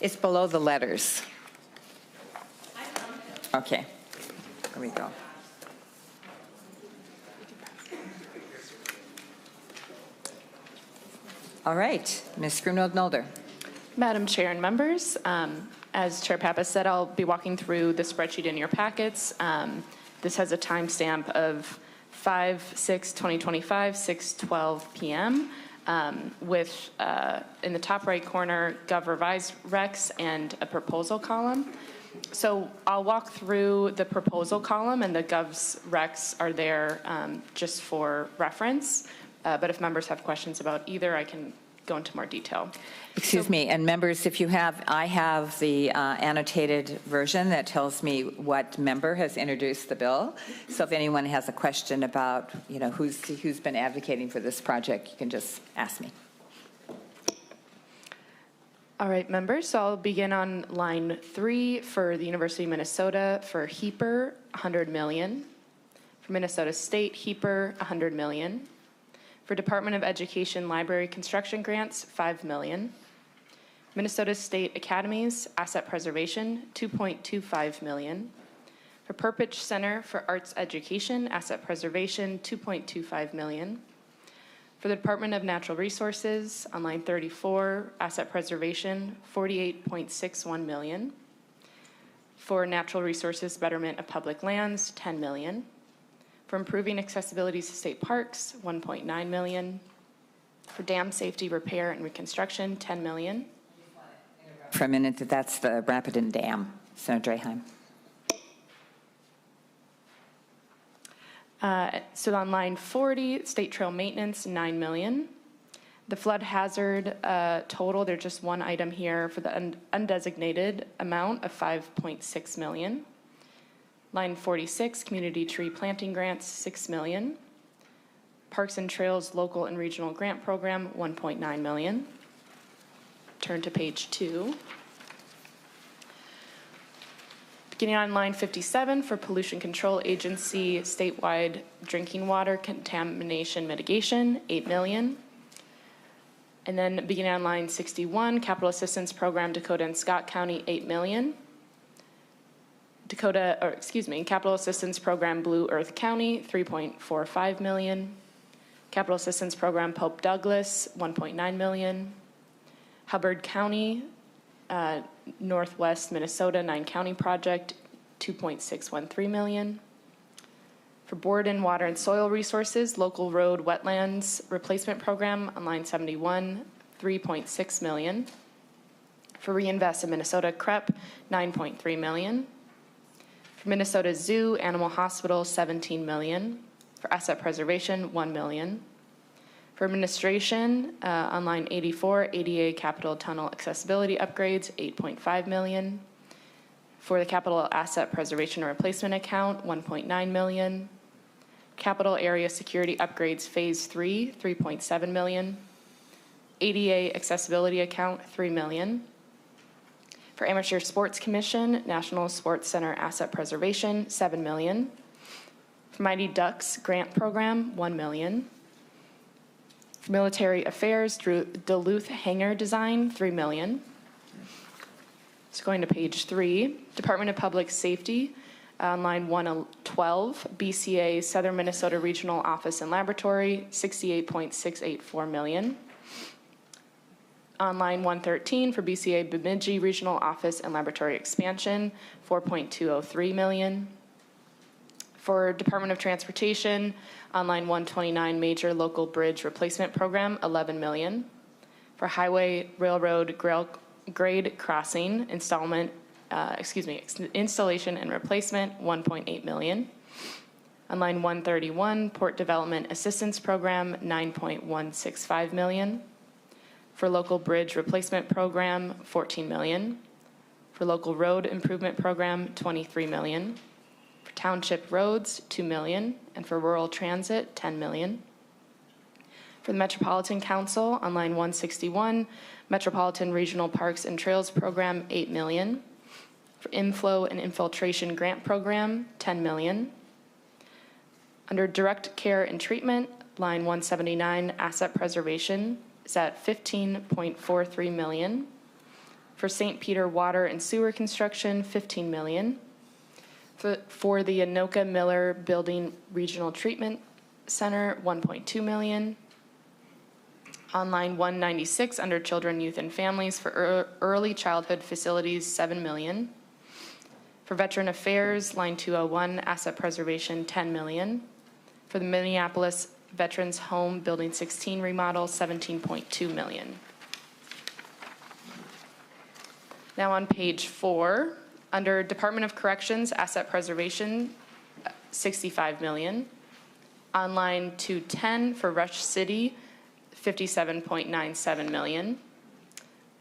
It's below the letters. Okay. There we go. All right, Ms. Grunwald-Mulder. Madam Chair and members, as Chair Pappas said, I'll be walking through the spreadsheet in your packets. This has a timestamp of 5/6/2025, 6:12 p.m. With, in the top right corner, Gov Revised Recs and a proposal column. So I'll walk through the proposal column, and the Gov's Recs are there just for reference. But if members have questions about either, I can go into more detail. Excuse me, and members, if you have, I have the annotated version that tells me what member has introduced the bill. So if anyone has a question about, you know, who's been advocating for this project, you can just ask me. All right, members, so I'll begin on line 3 for the University of Minnesota for HEAPR, $100 million. For Minnesota State, HEAPR, $100 million. For Department of Education Library Construction Grants, $5 million. Minnesota State Academies, Asset Preservation, $2.25 million. For Perpich Center for Arts Education, Asset Preservation, $2.25 million. For the Department of Natural Resources, on line 34, Asset Preservation, $48.61 million. For Natural Resources Betterment of Public Lands, $10 million. For Improving Accessibility to State Parks, $1.9 million. For Dam Safety Repair and Reconstruction, $10 million. For a minute, that's the Rapidan Dam, Senator Draheim. So on line 40, State Trail Maintenance, $9 million. The flood hazard total, there's just one item here for the undesignated amount of $5.6 million. Line 46, Community Tree Planting Grants, $6 million. Parks and Trails Local and Regional Grant Program, $1.9 million. Turn to page 2. Beginning on line 57 for Pollution Control Agency statewide drinking water contamination mitigation, $8 million. And then beginning on line 61, Capital Assistance Program Dakota and Scott County, $8 million. Capital Assistance Program Blue Earth County, $3.45 million. Capital Assistance Program Pope Douglas, $1.9 million. Hubbard County, Northwest Minnesota 9-County Project, $2.613 million. For Boardin Water and Soil Resources, Local Road Wetlands Replacement Program on line 71, $3.6 million. For Reinvest in Minnesota CREP, $9.3 million. For Minnesota Zoo Animal Hospital, $17 million. For Asset Preservation, $1 million. For administration, on line 84, ADA Capital Tunnel Accessibility Upgrades, $8.5 million. For the Capital Asset Preservation and Replacement Account, $1.9 million. Capital Area Security Upgrades Phase 3, $3.7 million. ADA Accessibility Account, $3 million. For Amateur Sports Commission, National Sports Center Asset Preservation, $7 million. For Mighty Ducks Grant Program, $1 million. For Military Affairs, Duluth Hangar Design, $3 million. So going to page 3, Department of Public Safety, on line 112, BCA Southern Minnesota Regional Office and Laboratory, $68.684 million. On line 113 for BCA Bemidji Regional Office and Laboratory Expansion, $4.203 million. For Department of Transportation, on line 129 Major Local Bridge Replacement Program, $11 million. For Highway Railroad Grade Crossing installation and replacement, $1.8 million. On line 131, Port Development Assistance Program, $9.165 million. For Local Bridge Replacement Program, $14 million. For Local Road Improvement Program, $23 million. For Township Roads, $2 million. And for Rural Transit, $10 million. For the Metropolitan Council, on line 161, Metropolitan Regional Parks and Trails Program, $8 million. For Inflow and Infiltration Grant Program, $10 million. Under Direct Care and Treatment, line 179, Asset Preservation is at $15.43 million. For St. Peter Water and Sewer Construction, $15 million. For the Anoka Miller Building Regional Treatment Center, $1.2 million. On line 196, under Children, Youth, and Families for Early Childhood Facilities, $7 million. For Veteran Affairs, line 201, Asset Preservation, $10 million. For the Minneapolis Veterans Home Building 16 remodel, $17.2 million. Now on page 4, under Department of Corrections, Asset Preservation, $65 million. On line 210 for Rush City, $57.97 million.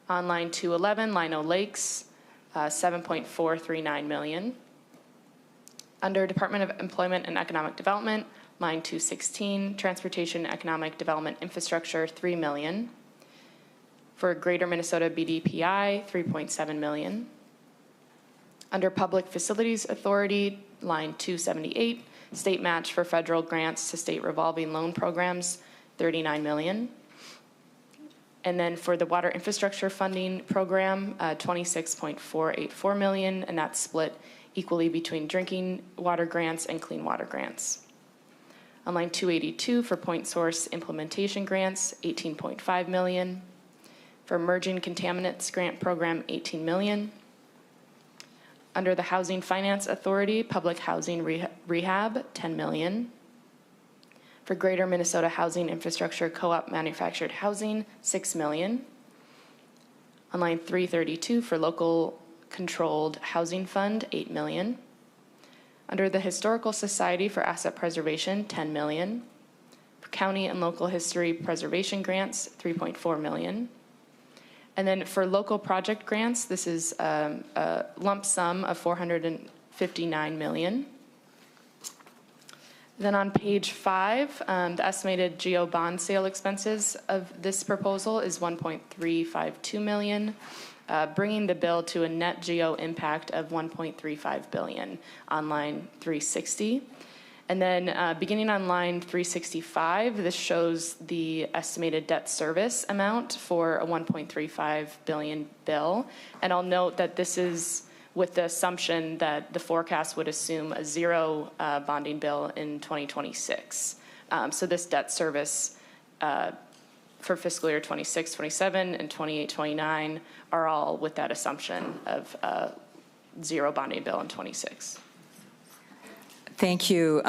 On line 211, Lino Lakes, $7.439 million. Under Department of Employment and Economic Development, line 216, Transportation, Economic Development Infrastructure, $3 million. For Greater Minnesota BDPI, $3.7 million. Under Public Facilities Authority, line 278, State Match for Federal Grants to State Revolving Loan Programs, $39 million. And then for the Water Infrastructure Funding Program, $26.484 million, and that's split equally between drinking water grants and clean water grants. On line 282 for Point Source Implementation Grants, $18.5 million. For Emerging Contaminants Grant Program, $18 million. Under the Housing Finance Authority, Public Housing Rehab, $10 million. For Greater Minnesota Housing Infrastructure Co-op Manufactured Housing, $6 million. On line 332 for Local Controlled Housing Fund, $8 million. Under the Historical Society for Asset Preservation, $10 million. For County and Local History Preservation Grants, $3.4 million. And then for local project grants, this is a lump sum of $459 million. Then on page 5, the estimated GO bond sale expenses of this proposal is $1.352 million, bringing the bill to a net GO impact of $1.35 billion on line 360. And then beginning on line 365, this shows the estimated debt service amount for a $1.35 billion bill. And I'll note that this is with the assumption that the forecast would assume a zero bonding bill in 2026. So this debt service for fiscal year 26, 27, and 28, 29 are all with that assumption of zero bonding bill in 26. Thank you,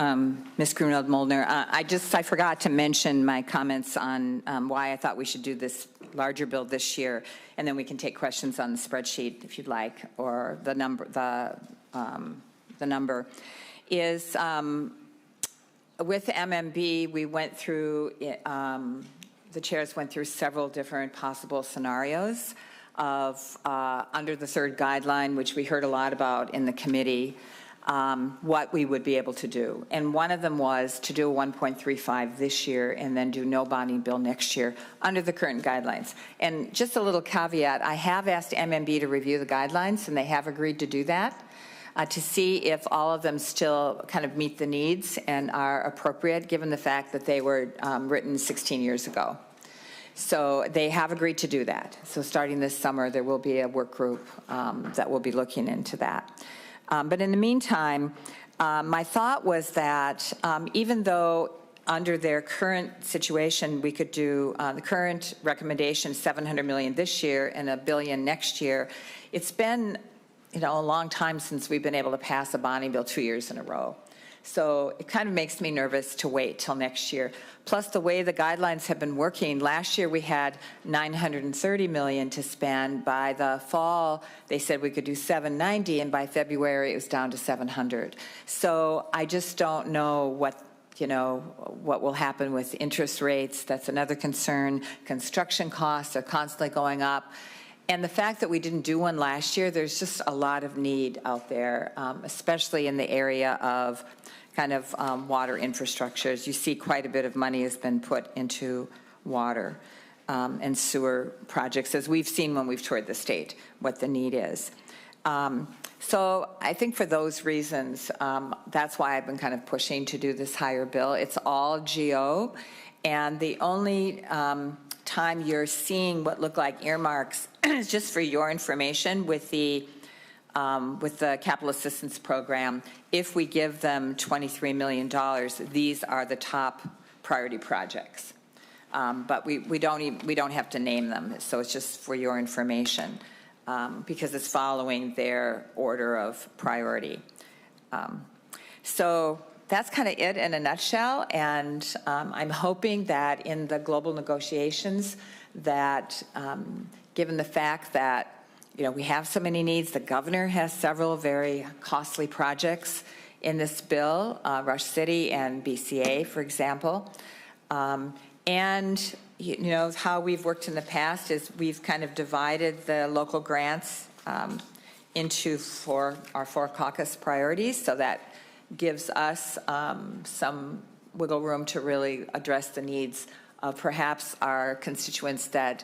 Ms. Grunwald-Moldner. I forgot to mention my comments on why I thought we should do this larger bill this year, and then we can take questions on the spreadsheet if you'd like, or the number. The number is with MMB. We went through. The chairs went through several different possible scenarios of under the third guideline, which we heard a lot about in the committee. what we would be able to do. And one of them was to do a 1.35 this year and then do no bonding bill next year under the current guidelines. And just a little caveat, I have asked MMB to review the guidelines, and they have agreed to do that, to see if all of them still kind of meet the needs and are appropriate, given the fact that they were written 16 years ago. So they have agreed to do that. So starting this summer, there will be a work group that will be looking into that. But in the meantime, my thought was that even though under their current situation, we could do the current recommendation, $700 million this year and $1 billion next year, it's been a long time since we've been able to pass a bonding bill 2 years in a row. So it kind of makes me nervous to wait till next year. Plus, the way the guidelines have been working, last year we had $930 million to spend. By the fall, they said we could do $790, and by February it was down to $700. So I just don't know what will happen with interest rates. That's another concern. Construction costs are constantly going up. And the fact that we didn't do one last year, there's just a lot of need out there, especially in the area of kind of water infrastructures. You see quite a bit of money has been put into water and sewer projects, as we've seen when we've toured the state, what the need is. So I think for those reasons, that's why I've been kind of pushing to do this higher bill. It's all GO, and the only time you're seeing what look like earmarks is just for your information with the capital assistance program. If we give them $23 million, these are the top priority projects. But we don't have to name them, so it's just for your information because it's following their order of priority. So that's kind of it in a nutshell, and I'm hoping that in the global negotiations that given the fact that we have so many needs, the governor has several very costly projects in this bill, Rush City and BCA, for example. And how we've worked in the past is we've kind of divided the local grants into our four caucus priorities, so that gives us some wiggle room to really address the needs of perhaps our constituents that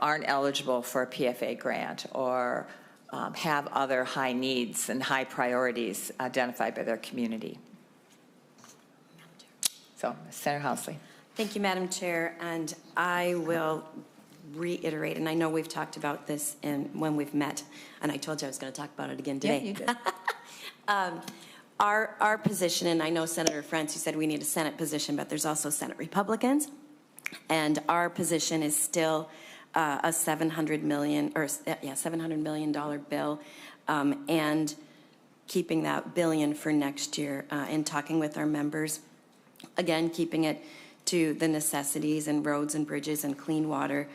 aren't eligible for a PFA grant or have other high needs and high priorities identified by their community. So, Senator Housley. Thank you, Madam Chair, and I will reiterate, and I know we've talked about this when we've met, and I told you I was going to talk about it again today. Yeah, you did. Our position, and I know Senator Frantz, you said we need a Senate position, but there's also Senate Republicans, and our position is still a $700 million bill, and keeping that billion for next year. In talking with our members, again, keeping it to the necessities and roads and bridges and clean water.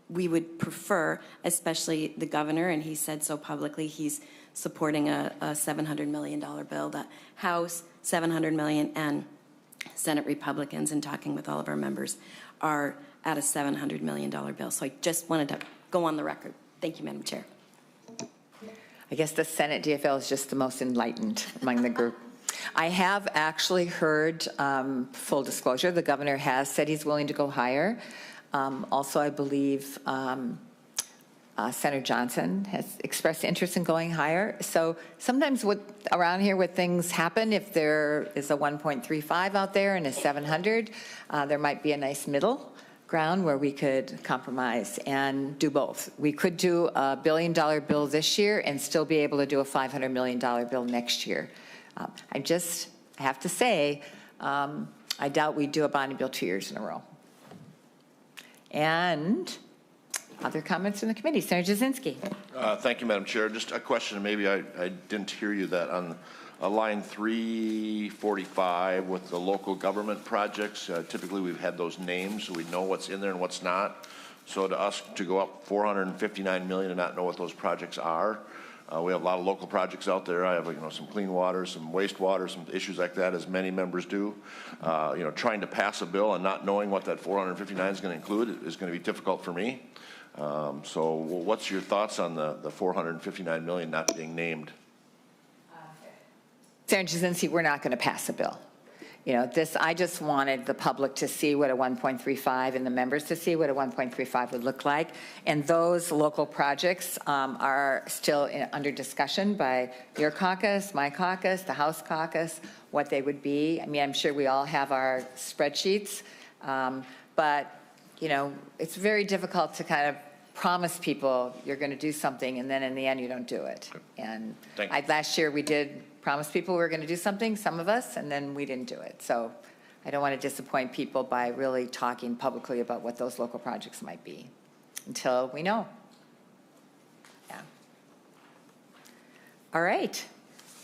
We would prefer, especially the governor, and he said so publicly, he's supporting a $700 million bill. The House, $700 million, and Senate Republicans, in talking with all of our members, are at a $700 million bill. So I just wanted to go on the record. Thank you, Madam Chair. I guess the Senate DFL is just the most enlightened among the group. I have actually heard, full disclosure, the governor has said he's willing to go higher. Also, I believe Senator Johnson has expressed interest in going higher. So sometimes around here when things happen, if there is a 1.35 out there and a 700, there might be a nice middle ground where we could compromise and do both. We could do a $1 billion bill this year and still be able to do a $500 million bill next year. I have to say, I doubt we'd do a bonding bill 2 years in a row. And other comments from the committee. Senator Jasinski. Thank you, Madam Chair. Just a question, maybe I didn't hear you, that on line 345 with the local government projects, typically we've had those names so we know what's in there and what's not. So to us to go up $459 million and not know what those projects are, we have a lot of local projects out there. I have, some clean water, some wastewater, some issues like that, as many members do. Trying to pass a bill and not knowing what that 459 is going to include is going to be difficult for me. So what's your thoughts on the 459 million not being named? Senator Jasinski, we're not going to pass a bill. You know, this, I just wanted the public to see what a 1.35 and the members to see what a 1.35 would look like. And those local projects are still under discussion by your caucus, my caucus, the House caucus, what they would be. I mean, I'm sure we all have our spreadsheets, but, you know, it's very difficult to kind of promise people you're going to do something and then in the end you don't do it. And last year we did promise people we were going to do something, some of us, and then we didn't do it. So I don't want to disappoint people by really talking publicly about what those local projects might be until we know. Yeah. All right.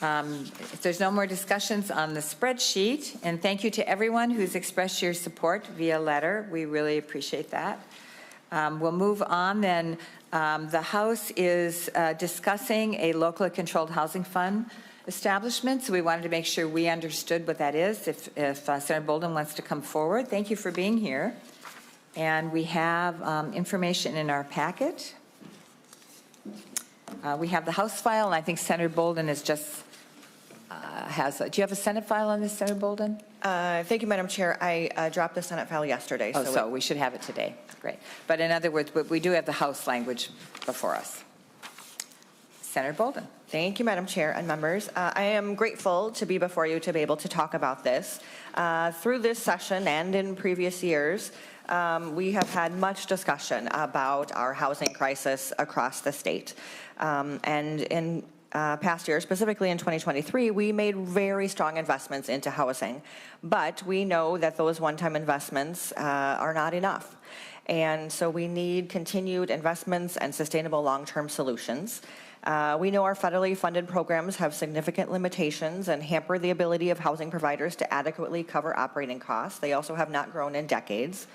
If there's no more discussions on the spreadsheet, and thank you to everyone who's expressed your support via letter. We really appreciate that. We'll move on then. The House is discussing a locally controlled housing fund establishment, so we wanted to make sure we understood what that is. If Senator Boldon wants to come forward, thank you for being here. And we have information in our packet. We have the House file, and I think Senator Boldon is just do you have a Senate file on this, Senator Boldon? Thank you, Madam Chair. I dropped the Senate file yesterday. Oh, so we should have it today. Great. But in other words, we do have the House language before us. Senator Boldon. Thank you, Madam Chair and members. I am grateful to be before you to be able to talk about this. Through this session and in previous years, we have had much discussion about our housing crisis across the state. And in past years, specifically in 2023, we made very strong investments into housing. But we know that those one-time investments are not enough. And so we need continued investments and sustainable long-term solutions. We know our federally funded programs have significant limitations and hamper the ability of housing providers to adequately cover operating costs. They also have not grown in decades.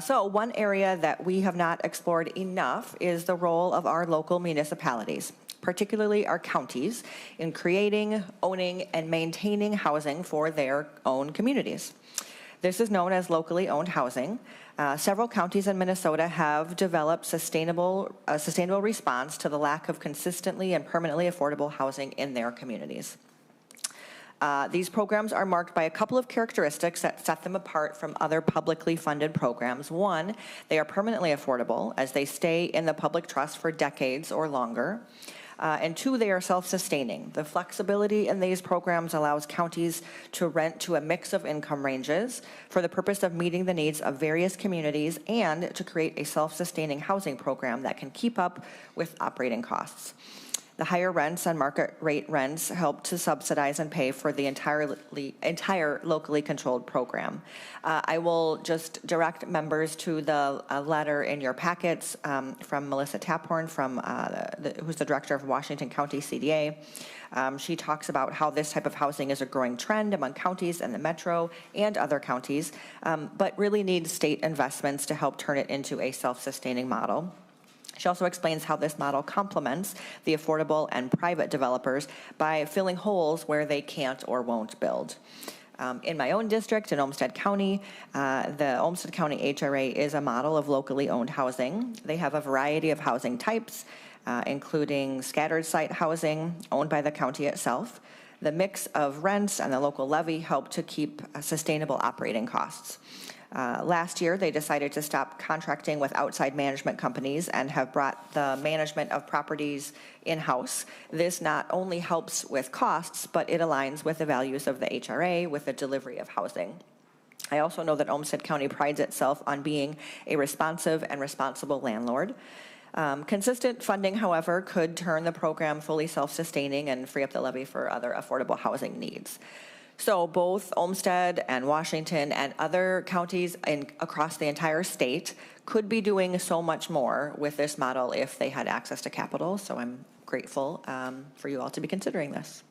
So one area that we have not explored enough is the role of our local municipalities, particularly our counties, in creating, owning, and maintaining housing for their own communities. This is known as locally owned housing. Several counties in Minnesota have developed a sustainable response to the lack of consistently and permanently affordable housing in their communities. These programs are marked by a couple of characteristics that set them apart from other publicly funded programs. One, they are permanently affordable as they stay in the public trust for decades or longer. And two, they are self-sustaining. The flexibility in these programs allows counties to rent to a mix of income ranges for the purpose of meeting the needs of various communities and to create a self-sustaining housing program that can keep up with operating costs. The higher rents and market rate rents help to subsidize and pay for the entire locally controlled program. I will just direct members to the letter in your packets from Melissa Taphorn, who's the director of Washington County CDA. She talks about how this type of housing is a growing trend among counties and the metro and other counties, but really needs state investments to help turn it into a self-sustaining model. She also explains how this model complements the affordable and private developers by filling holes where they can't or won't build. In my own district, in Olmsted County, the Olmsted County HRA is a model of locally owned housing. They have a variety of housing types, including scattered site housing owned by the county itself. The mix of rents and the local levy help to keep sustainable operating costs. Last year, they decided to stop contracting with outside management companies and have brought the management of properties in-house. This not only helps with costs, but it aligns with the values of the HRA with the delivery of housing. I also know that Olmsted County prides itself on being a responsive and responsible landlord. Consistent funding, however, could turn the program fully self-sustaining and free up the levy for other affordable housing needs. So both Olmsted and Washington and other counties across the entire state could be doing so much more with this model if they had access to capital. So I'm grateful for you all to be considering this.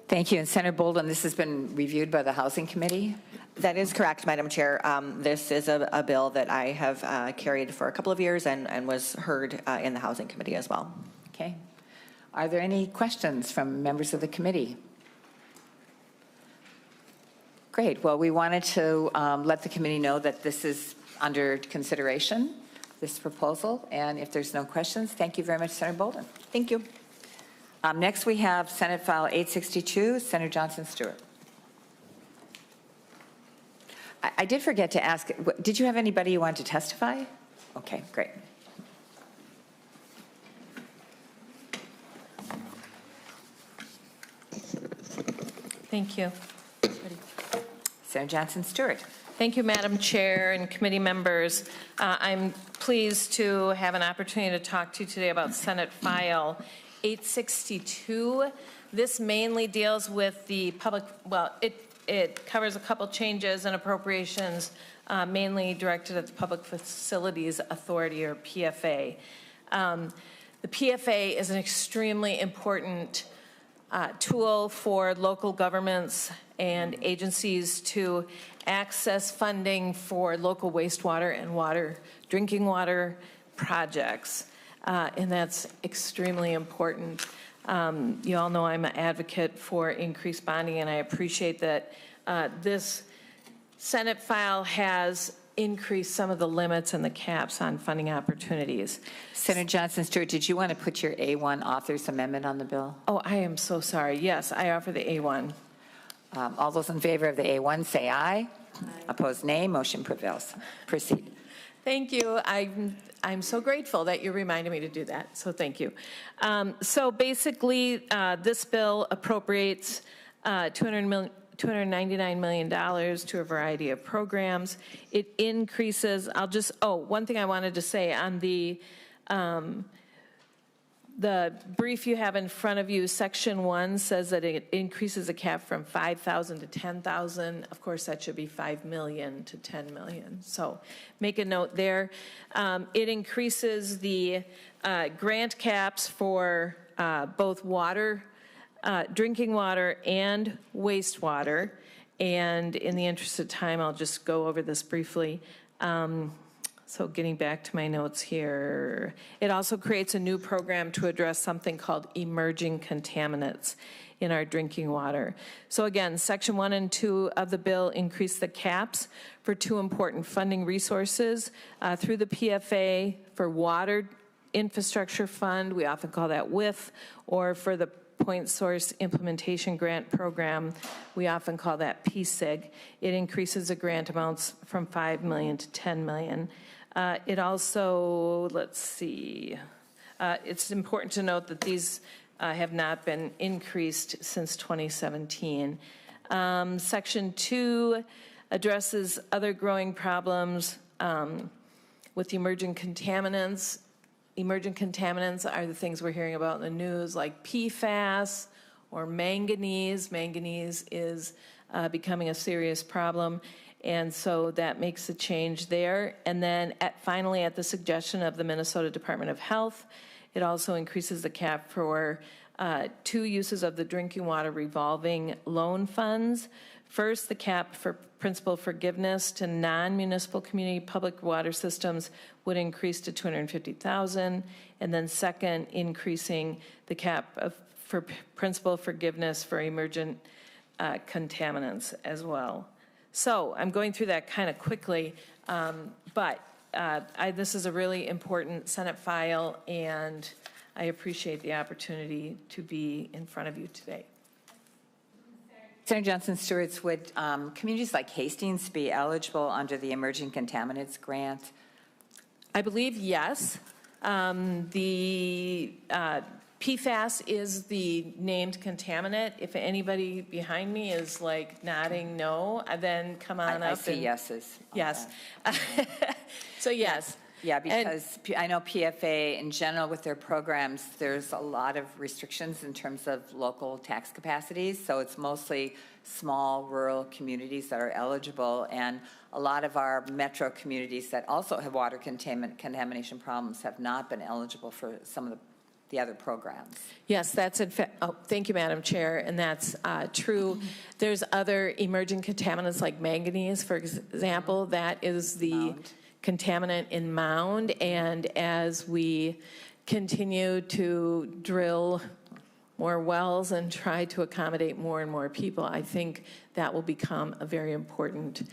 Thank you. And Senator Boldon, this has been reviewed by the Housing Committee? That is correct, Madam Chair. This is a bill that I have carried for a couple of years and was heard in the Housing Committee as well. Okay. Are there any questions from members of the committee? Great. Well, we wanted to let the committee know that this is under consideration, this proposal. And if there's no questions, thank you very much, Senator Boldon. Thank you. Next, we have Senate File 862, Senator Johnson Stewart. I did forget to ask, did you have anybody you wanted to testify? Okay, great. Thank you. Senator Johnson Stewart. Thank you, Madam Chair and committee members. I'm pleased to have an opportunity to talk to you today about Senate File 862. This mainly deals with the public, well, it covers a couple changes and appropriations mainly directed at the Public Facilities Authority, or PFA. The PFA is an extremely important tool for local governments and agencies to access funding for local wastewater and drinking water projects. And that's extremely important. You all know I'm an advocate for increased bonding, and I appreciate that this Senate file has increased some of the limits and the caps on funding opportunities. Senator Johnson Stewart, did you want to put your A1 author's amendment on the bill? Oh, I am so sorry. Yes, I offer the A1. All those in favor of the A1 say aye. Opposed, nay. Motion prevails. Proceed. Thank you. I'm so grateful that you reminded me to do that, so thank you. So basically, this bill appropriates $299 million to a variety of programs. It increases, one thing I wanted to say on the brief you have in front of you, Section 1 says that it increases the cap from 5,000 to 10,000. Of course, that should be 5 million to 10 million. So make a note there. It increases the grant caps for both water, drinking water and wastewater. And in the interest of time, I'll just go over this briefly. So getting back to my notes here, it also creates a new program to address something called emerging contaminants in our drinking water. So again, Section 1 and 2 of the bill increase the caps for two important funding resources through the PFA for Water Infrastructure Fund, we often call that WIF, or for the Point Source Implementation Grant Program, we often call that PSIG. It increases the grant amounts from 5 million to 10 million. It also, it's important to note that these have not been increased since 2017. Section 2 addresses other growing problems with emerging contaminants. Emerging contaminants are the things we're hearing about in the news, like PFAS or manganese. Manganese is becoming a serious problem. And so that makes a change there. And then finally, at the suggestion of the Minnesota Department of Health, it also increases the cap for two uses of the drinking water revolving loan funds. First, the cap for principal forgiveness to non-municipal community public water systems would increase to $250,000. And then second, increasing the cap for principal forgiveness for emergent contaminants as well. So I'm going through that kind of quickly, but this is a really important Senate file, and I appreciate the opportunity to be in front of you today. Senator Johnson Stewart, would communities like Hastings be eligible under the Emerging Contaminants Grant? I believe yes. The PFAS is the named contaminant. If anybody behind me is like nodding no, then come on up. I see yeses. Yes. So yes. Yeah, because I know PFA in general with their programs, there's a lot of restrictions in terms of local tax capacities. So it's mostly small rural communities that are eligible, and a lot of our metro communities that also have water contamination problems have not been eligible for some of the other programs. Yes, that's in fact, thank you, Madam Chair, and that's true. There's other emerging contaminants like manganese, for example, that is the contaminant in Mound, and as we continue to drill more wells and try to accommodate more and more people, I think that will become a very important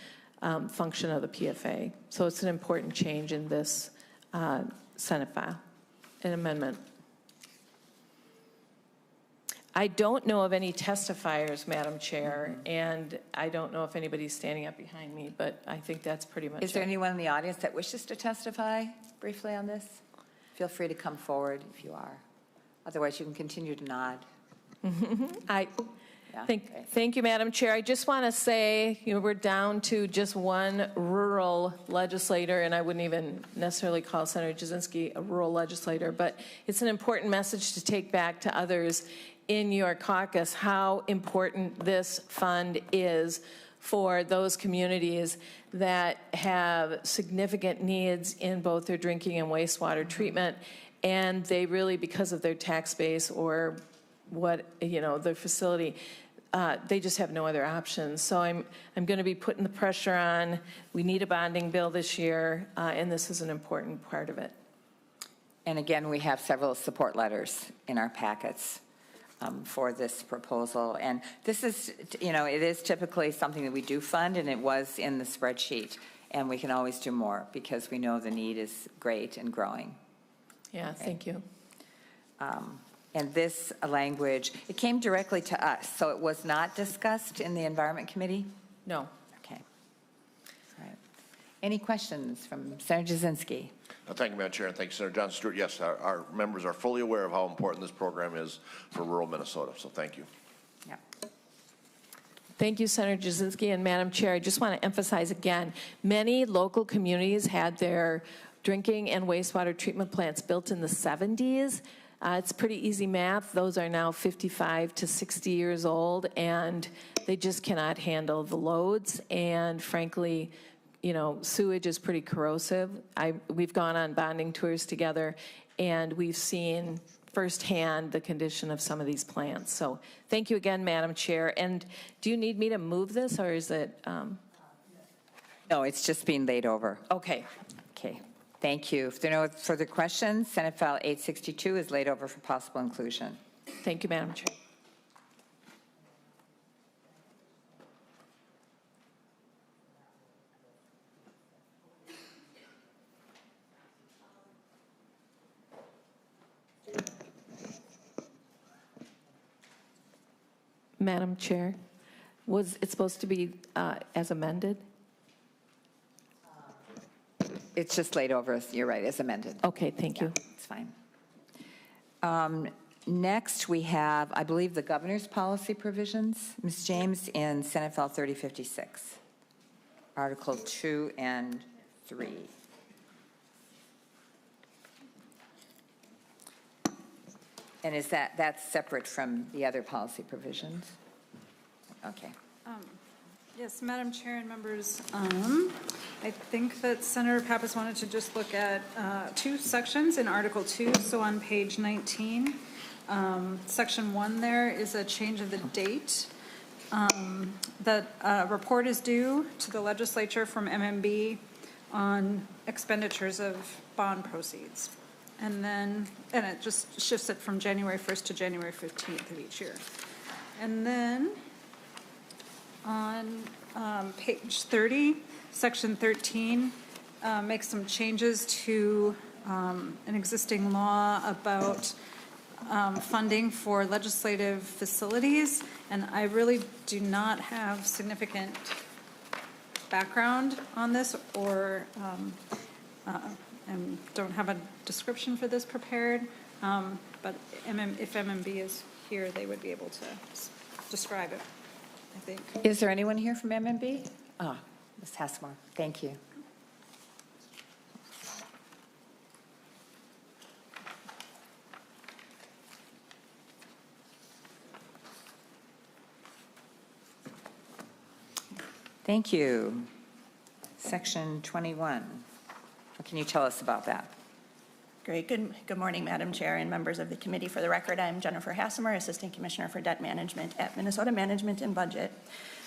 function of the PFA. So it's an important change in this Senate file, an amendment. I don't know of any testifiers, Madam Chair, and I don't know if anybody's standing up behind me, but I think that's pretty much it. Is there anyone in the audience that wishes to testify briefly on this? Feel free to come forward if you are. Otherwise, you can continue to nod. Thank you, Madam Chair. I just want to say, we're down to just one rural legislator, and I wouldn't even necessarily call Senator Jasinski a rural legislator, but it's an important message to take back to others in your caucus how important this fund is for those communities that have significant needs in both their drinking and wastewater treatment, and they really, because of their tax base or their facility, they just have no other options. So I'm going to be putting the pressure on. We need a bonding bill this year, and this is an important part of it. And again, we have several support letters in our packets for this proposal. And this is, it is typically something that we do fund, and it was in the spreadsheet. And we can always do more because we know the need is great and growing. Yeah, thank you. And this language, it came directly to us, so it was not discussed in the Environment Committee? No. Okay. All right. Any questions from Senator Jasinski? Thank you, Madam Chair, and thank you, Senator John Stewart. Yes, our members are fully aware of how important this program is for rural Minnesota, so thank you. Yeah. Thank you, Senator Jasinski. And Madam Chair, I just want to emphasize again, many local communities had their drinking and wastewater treatment plants built in the 70s. It's pretty easy math. Those are now 55 to 60 years old, and they just cannot handle the loads. And frankly, sewage is pretty corrosive. We've gone on bonding tours together, and we've seen firsthand the condition of some of these plants. So thank you again, Madam Chair. And do you need me to move this, or is it? No, it's just being laid over. Okay. Okay. Thank you. If there are no further questions, Senate File 862 is laid over for possible inclusion. Thank you, Madam Chair. Madam Chair, was it supposed to be as amended? It's just laid over, you're right, as amended. Okay, thank you. It's fine. Next, we have, I believe, the governor's policy provisions. Ms. James in Senate File 3056, Article 2 and 3. And is that's separate from the other policy provisions? Okay. Yes, Madam Chair and members, I think that Senator Pappas wanted to just look at two sections in Article 2. So on page 19, Section 1 there is a change of the date. That report is due to the legislature from MMB on expenditures of bond proceeds. And it just shifts it from January 1st to January 15th of each year. And then on page 30, section 13, makes some changes to an existing law about funding for legislative facilities. And I really do not have significant background on this or and don't have a description for this prepared. But if MMB is here, they would be able to describe it, I think. Is there anyone here from MMB? Ms. Hassmore, thank you. Thank you. Section 21. What can you tell us about that? Great. Good morning, Madam Chair and members of the committee. For the record, I'm Jennifer Hassmer, Assistant Commissioner for Debt Management at Minnesota Management and Budget.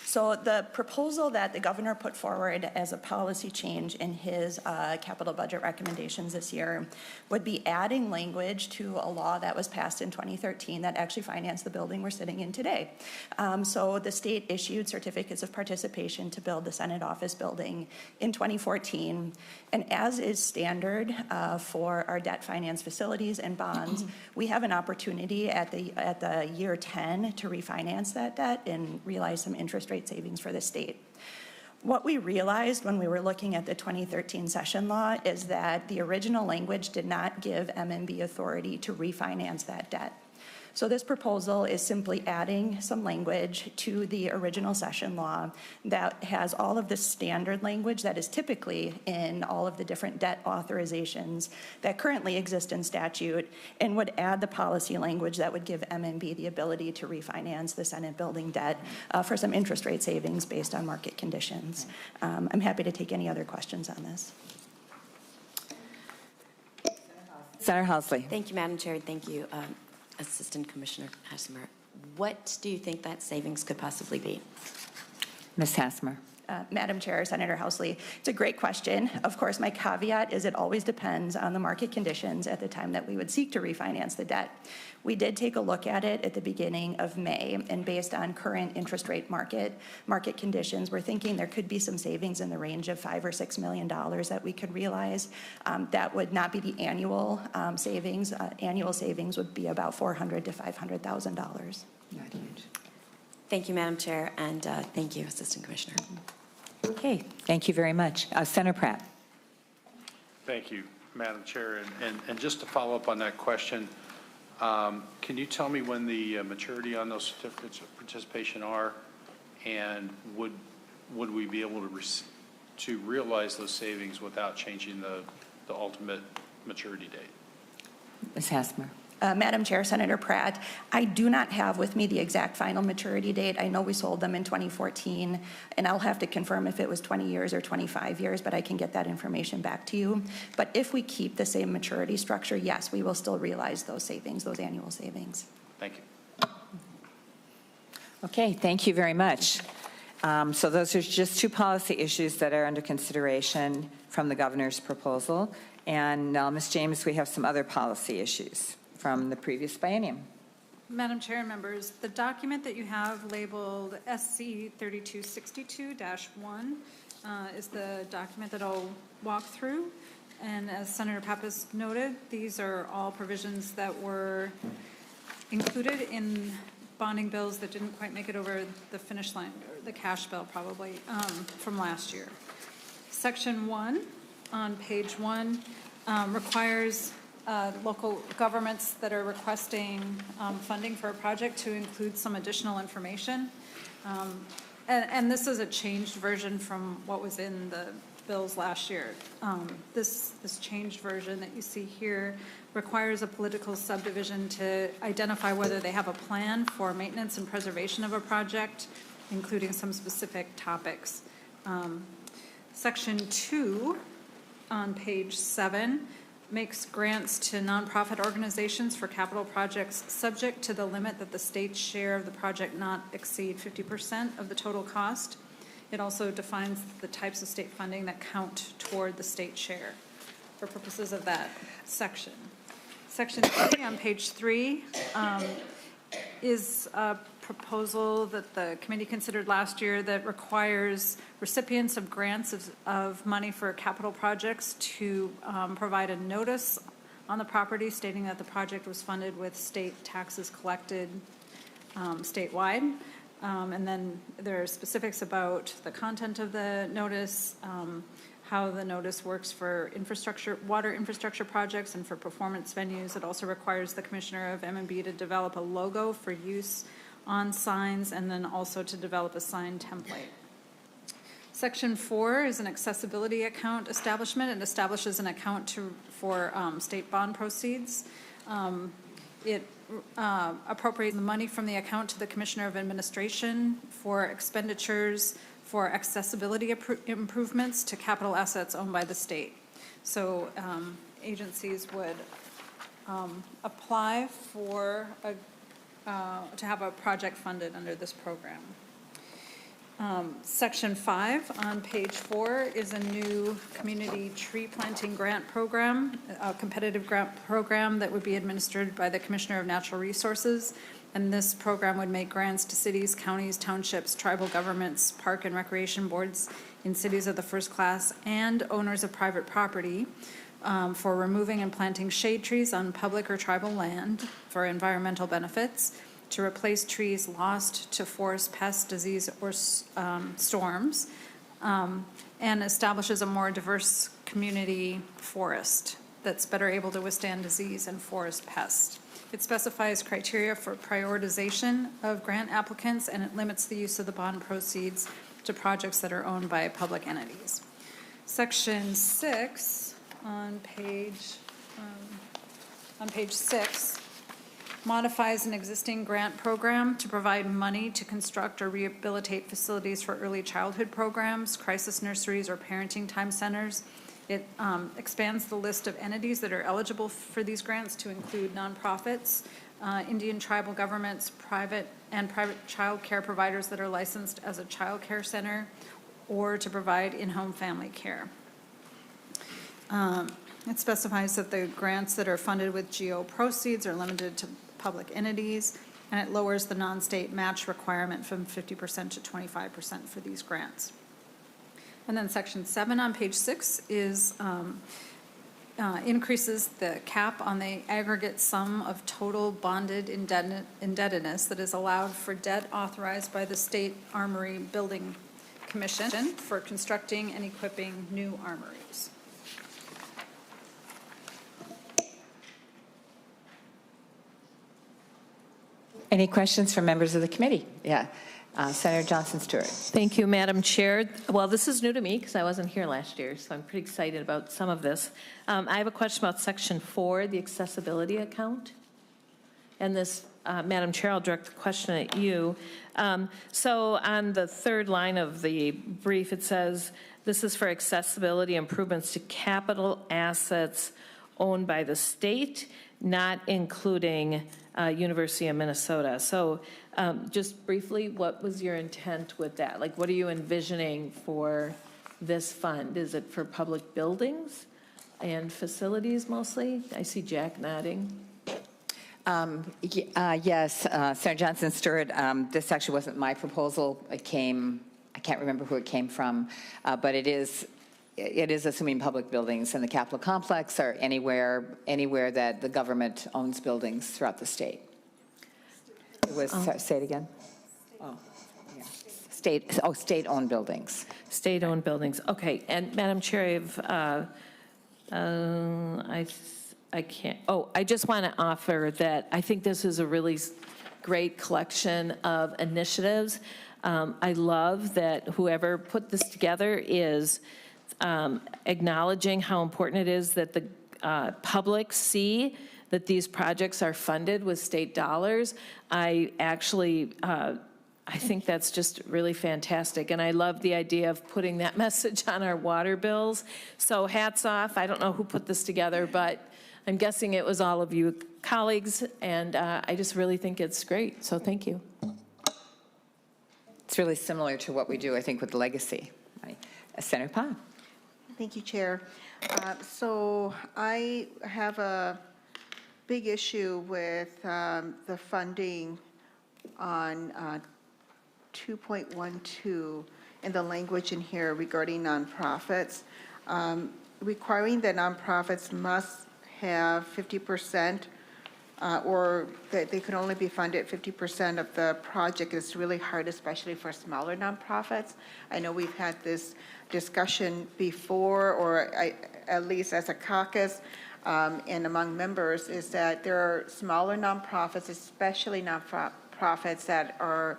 So the proposal that the governor put forward as a policy change in his capital budget recommendations this year would be adding language to a law that was passed in 2013 that actually financed the building we're sitting in today. So the state issued certificates of participation to build the Senate office building in 2014. And as is standard for our debt finance facilities and bonds, we have an opportunity at the year 10 to refinance that debt and realize some interest rate savings for the state. What we realized when we were looking at the 2013 session law is that the original language did not give MMB authority to refinance that debt. So this proposal is simply adding some language to the original session law that has all of the standard language that is typically in all of the different debt authorizations that currently exist in statute, and would add the policy language that would give MMB the ability to refinance the Senate building debt for some interest rate savings based on market conditions. I'm happy to take any other questions on this. Senator Housley. Thank you, Madam Chair. Thank you, Assistant Commissioner Hassemer. What do you think that savings could possibly be? Ms. Hassemer. Madam Chair, Senator Housley, it's a great question. Of course, my caveat is it always depends on the market conditions at the time that we would seek to refinance the debt. We did take a look at it at the beginning of May, and based on current interest rate market conditions, we're thinking there could be some savings in the range of $5 or $6 million that we could realize. That would not be the annual savings. Annual savings would be about $400,000 to $500,000. Not huge. Thank you, Madam Chair, and thank you, Assistant Commissioner. Okay, thank you very much. Senator Pratt. Thank you, Madam Chair. And just to follow up on that question, can you tell me when the maturity on those certificates of participation are, and would we be able to realize those savings without changing the ultimate maturity date? Ms. Hassemer. Madam Chair, Senator Pratt, I do not have with me the exact final maturity date. I know we sold them in 2014, and I'll have to confirm if it was 20 years or 25 years, but I can get that information back to you. But if we keep the same maturity structure, yes, we will still realize those savings, those annual savings. Thank you. Okay, thank you very much. So those are just two policy issues that are under consideration from the governor's proposal. And Ms. James, we have some other policy issues from the previous biennium. Madam Chair and members, the document that you have labeled SC 3262-1 is the document that I'll walk through. And as Senator Pappas noted, these are all provisions that were included in bonding bills that didn't quite make it over the finish line, or the cash bill probably, from last year. Section 1 on page 1 requires local governments that are requesting funding for a project to include some additional information. And this is a changed version from what was in the bills last year. This changed version that you see here requires a political subdivision to identify whether they have a plan for maintenance and preservation of a project, including some specific topics. Section 2 on page 7 makes grants to nonprofit organizations for capital projects subject to the limit that the state's share of the project not exceed 50% of the total cost. It also defines the types of state funding that count toward the state share for purposes of that section. Section 3 on page 3 is a proposal that the committee considered last year that requires recipients of grants of money for capital projects to provide a notice on the property stating that the project was funded with state taxes collected statewide. And then there are specifics about the content of the notice, how the notice works for water infrastructure projects and for performance venues. It also requires the Commissioner of M&B to develop a logo for use on signs, and then also to develop a sign template. Section 4 is an accessibility account establishment. It establishes an account for state bond proceeds. It appropriates the money from the account to the Commissioner of Administration for expenditures for accessibility improvements to capital assets owned by the state. So agencies would apply for to have a project funded under this program. Section 5 on page 4 is a new community tree planting grant program, a competitive grant program that would be administered by the Commissioner of Natural Resources. And this program would make grants to cities, counties, townships, tribal governments, park and recreation boards in cities of the first class, and owners of private property for removing and planting shade trees on public or tribal land for environmental benefits, to replace trees lost to forest, pest, disease, or storms, and establishes a more diverse community forest that's better able to withstand disease and forest pests. It specifies criteria for prioritization of grant applicants, and it limits the use of the bond proceeds to projects that are owned by public entities. Section 6 on page 6 modifies an existing grant program to provide money to construct or rehabilitate facilities for early childhood programs, crisis nurseries, or parenting time centers. It expands the list of entities that are eligible for these grants to include nonprofits, Indian tribal governments, private child care providers that are licensed as a child care center, or to provide in-home family care. It specifies that the grants that are funded with GO proceeds are limited to public entities, and it lowers the non-state match requirement from 50% to 25% for these grants. And then section 7 on page 6 is increases the cap on the aggregate sum of total bonded indebtedness that is allowed for debt authorized by the State Armory Building Commission for constructing and equipping new armories. Any questions from members of the committee? Yeah. Senator Johnson Stewart. Thank you, Madam Chair. Well, this is new to me because I wasn't here last year, so I'm pretty excited about some of this. I have a question about Section 4, the accessibility account. And this, Madam Chair, I'll direct the question at you. So on the third line of the brief, it says, this is for accessibility improvements to capital assets owned by the state, not including University of Minnesota. So just briefly, what was your intent with that? Like, what are you envisioning for this fund? Is it for public buildings and facilities mostly? I see Jack nodding. Yes, Senator Johnson Stewart, this actually wasn't my proposal. It came, I can't remember who it came from, but it is assuming public buildings in the Capitol complex or anywhere that the government owns buildings throughout the state. It was, say it again. Oh, yeah. State-owned buildings. State-owned buildings. Okay. And Madam Chair, I can't. Oh, I just want to offer that I think this is a really great collection of initiatives. I love that whoever put this together is acknowledging how important it is that the public see that these projects are funded with state dollars. I think that's just really fantastic. And I love the idea of putting that message on our water bills. So hats off. I don't know who put this together, but I'm guessing it was all of you colleagues. And I just really think it's great. So thank you. It's really similar to what we do, I think, with legacy. Senator Pond. Thank you, Chair. So I have a big issue with the funding on 2.12 and the language in here regarding nonprofits, requiring that nonprofits must have 50% or that they can only be funded 50% of the project is really hard, especially for smaller nonprofits. I know we've had this discussion before, or at least as a caucus and among members, is that there are smaller nonprofits, especially nonprofits that are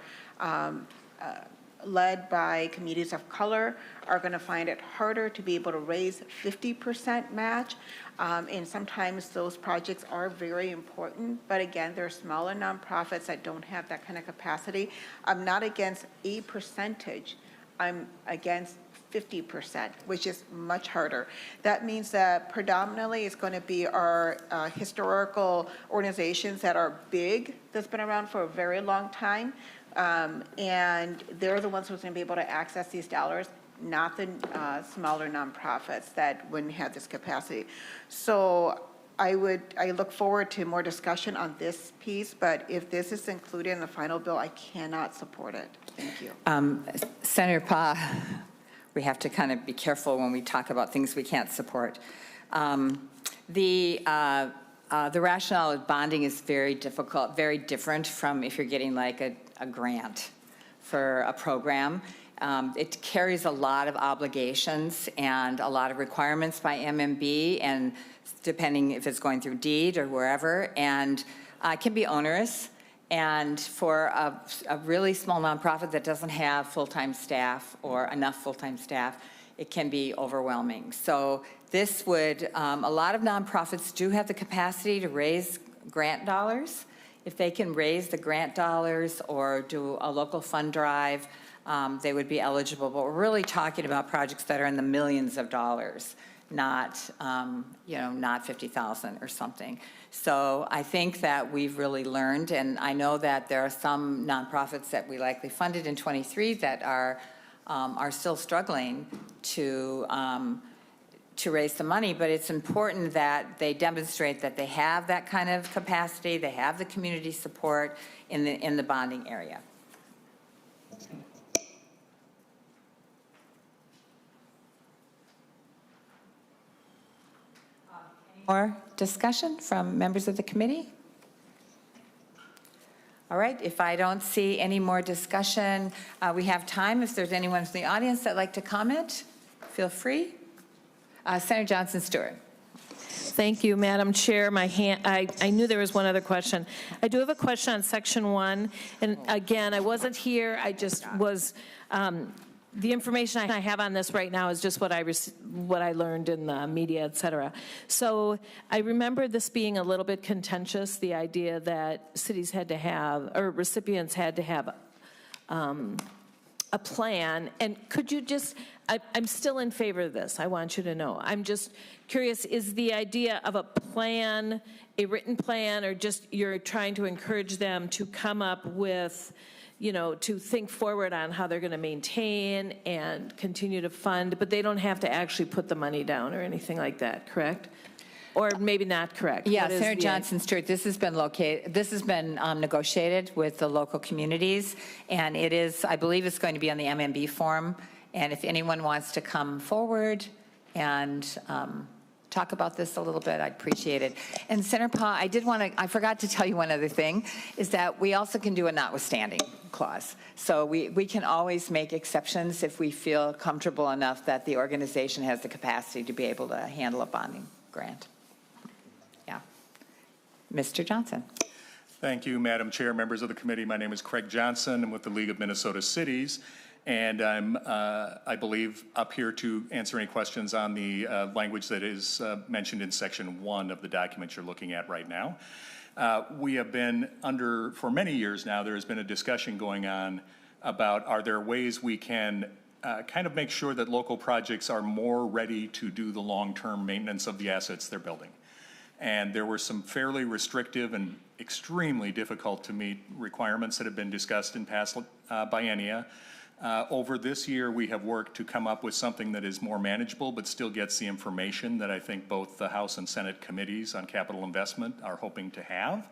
led by communities of color, are going to find it harder to be able to raise 50% match. And sometimes those projects are very important, but again, there are smaller nonprofits that don't have that kind of capacity. I'm not against a percentage. I'm against 50%, which is much harder. That means that predominantly it's going to be our historical organizations that are big, that's been around for a very long time. And they're the ones who's going to be able to access these dollars, not the smaller nonprofits that wouldn't have this capacity. So I look forward to more discussion on this piece, but if this is included in the final bill, I cannot support it. Thank you. Senator Pa, we have to kind of be careful when we talk about things we can't support. The rationale of bonding is very difficult, very different from if you're getting like a grant for a program. It carries a lot of obligations and a lot of requirements by MMB, and depending if it's going through deed or wherever, and it can be onerous. And for a really small nonprofit that doesn't have full-time staff or enough full-time staff, it can be overwhelming. So this would, a lot of nonprofits do have the capacity to raise grant dollars. If they can raise the grant dollars or do a local fund drive, they would be eligible. But we're really talking about projects that are in the millions of dollars, not, not 50,000 or something. So I think that we've really learned, and I know that there are some nonprofits that we likely funded in 23 that are still struggling to raise the money, but it's important that they demonstrate that they have that kind of capacity, they have the community support in the bonding area. More discussion from members of the committee? All right, if I don't see any more discussion, we have time. If there's anyone from the audience that'd like to comment, feel free. Senator Johnson Stewart. Thank you, Madam Chair. I knew there was one other question. I do have a question on Section 1. And again, I wasn't here. I just was, the information I have on this right now is just what I learned in the media, et cetera. So I remember this being a little bit contentious, the idea that cities had to have, or recipients had to have a plan. And could you just, I'm still in favor of this, I want you to know. I'm just curious, is the idea of a plan, a written plan, or just you're trying to encourage them to come up with, to think forward on how they're going to maintain and continue to fund, but they don't have to actually put the money down or anything like that, correct? Or maybe not correct. Yeah, Senator Johnson Stewart, this has been negotiated with the local communities, and it is, I believe it's going to be on the MMB form, and if anyone wants to come forward and talk about this a little bit, I'd appreciate it. And Senator Pa, I forgot to tell you one other thing, is that we also can do a notwithstanding clause. So we can always make exceptions if we feel comfortable enough that the organization has the capacity to be able to handle a bonding grant. Yeah. Mr. Johnson. Thank you, Madam Chair, members of the committee. My name is Craig Johnson. I'm with the League of Minnesota Cities. And I'm, I believe, up here to answer any questions on the language that is mentioned in Section 1 of the document you're looking at right now. We have been under, for many years now, there has been a discussion going on about are there ways we can kind of make sure that local projects are more ready to do the long-term maintenance of the assets they're building. And there were some fairly restrictive and extremely difficult to meet requirements that have been discussed in past biennia. Over this year, we have worked to come up with something that is more manageable, but still gets the information that I think both the House and Senate committees on capital investment are hoping to have.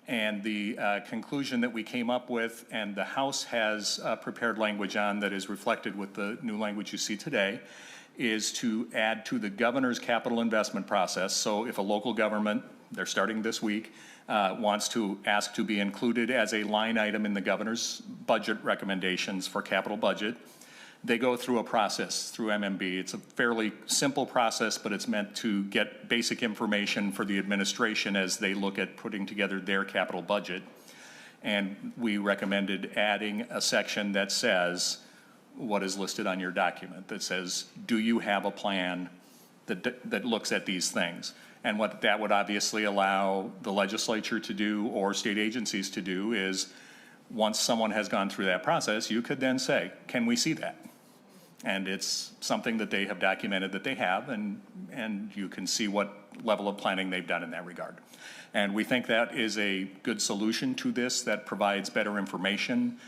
And the conclusion that we came up with, and the House has prepared language on that is reflected with the new language you see today, is to add to the governor's capital investment process. So if a local government, they're starting this week, wants to ask to be included as a line item in the governor's budget recommendations for capital budget, they go through a process through MMB. It's a fairly simple process, but it's meant to get basic information for the administration as they look at putting together their capital budget. And we recommended adding a section that says what is listed on your document, that says, do you have a plan that looks at these things? And what that would obviously allow the legislature to do or state agencies to do is, once someone has gone through that process, you could then say, can we see that? And it's something that they have documented that they have, and you can see what level of planning they've done in that regard. And we think that is a good solution to this that provides better information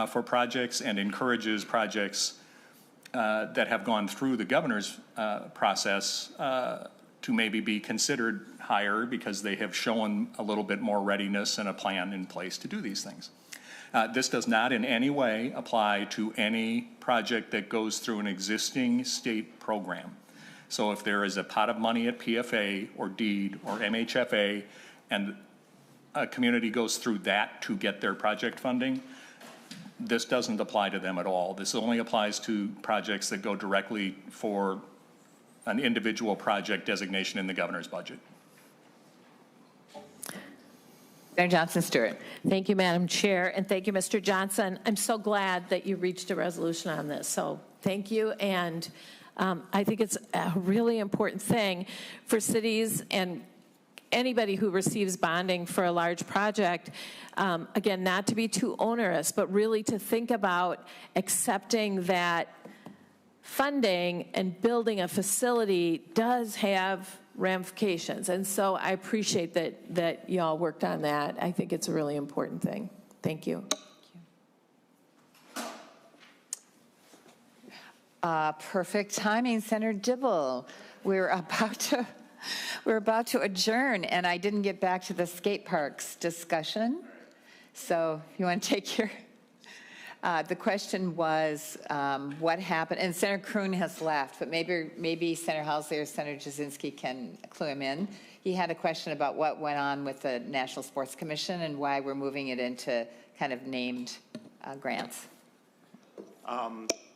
for projects and encourages projects that have gone through the governor's process to maybe be considered higher because they have shown a little bit more readiness and a plan in place to do these things. This does not in any way apply to any project that goes through an existing state program. So if there is a pot of money at PFA or DEED or MHFA and a community goes through that to get their project funding, this doesn't apply to them at all. This only applies to projects that go directly for an individual project designation in the governor's budget. Senator Johnson Stewart. Thank you, Madam Chair, and thank you, Mr. Johnson. I'm so glad that you reached a resolution on this, so thank you. And I think it's a really important thing for cities and anybody who receives bonding for a large project, again, not to be too onerous, but really to think about accepting that funding and building a facility does have ramifications. And so I appreciate that y'all worked on that. I think it's a really important thing. Thank you. Perfect timing, Senator Dibble. We're about to adjourn, and I didn't get back to the skate parks discussion. So if you want to take your, the question was what happened, and Senator Kroon has left, but maybe Senator Housley or Senator Jasinski can clue him in. He had a question about what went on with the National Sports Commission and why we're moving it into kind of named grants.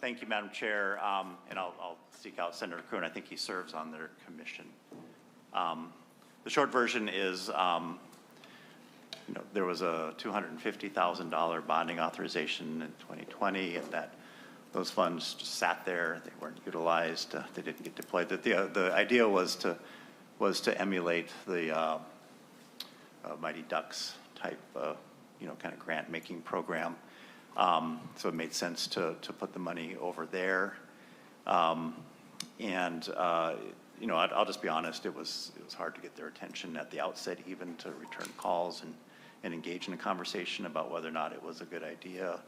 Thank you, Madam Chair, and I'll seek out Senator Kroon. I think he serves on their commission. The short version is, there was a $250,000 bonding authorization in 2020, and that those funds just sat there. They weren't utilized. They didn't get deployed. The idea was to emulate the Mighty Ducks type, kind of grant-making program. So it made sense to put the money over there. I'll just be honest, it was hard to get their attention at the outset, even to return calls and engage in a conversation about whether or not it was a good idea.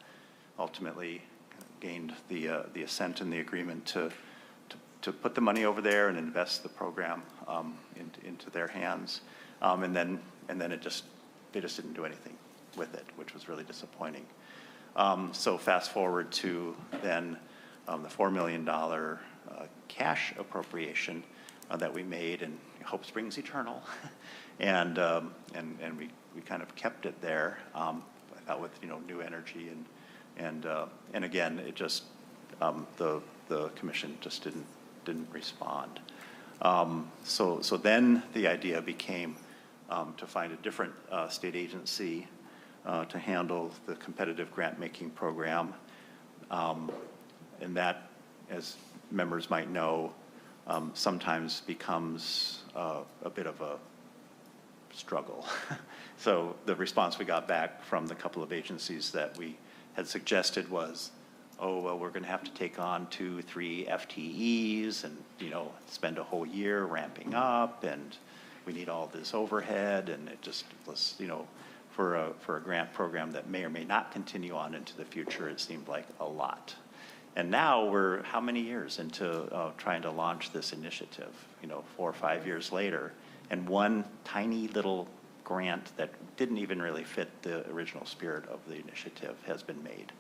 Ultimately gained the assent and the agreement to put the money over there and invest the program into their hands. And then they just didn't do anything with it, which was really disappointing. So fast forward to then the $4 million cash appropriation that we made, and hope springs eternal, and we kind of kept it there. I thought with new energy and again it just the commission just didn't respond. So then the idea became to find a different state agency to handle the competitive grant-making program. And that, as members might know, sometimes becomes a bit of a struggle. So the response we got back from the couple of agencies that we had suggested was, oh, well, we're going to have to take on 2-3 FTEs and, spend a whole year ramping up, and we need all this overhead, and it just was, for a grant program that may or may not continue on into the future, it seemed like a lot. And now we're how many years into trying to launch this initiative, 4 or 5 years later, and one tiny little grant that didn't even really fit the original spirit of the initiative has been made.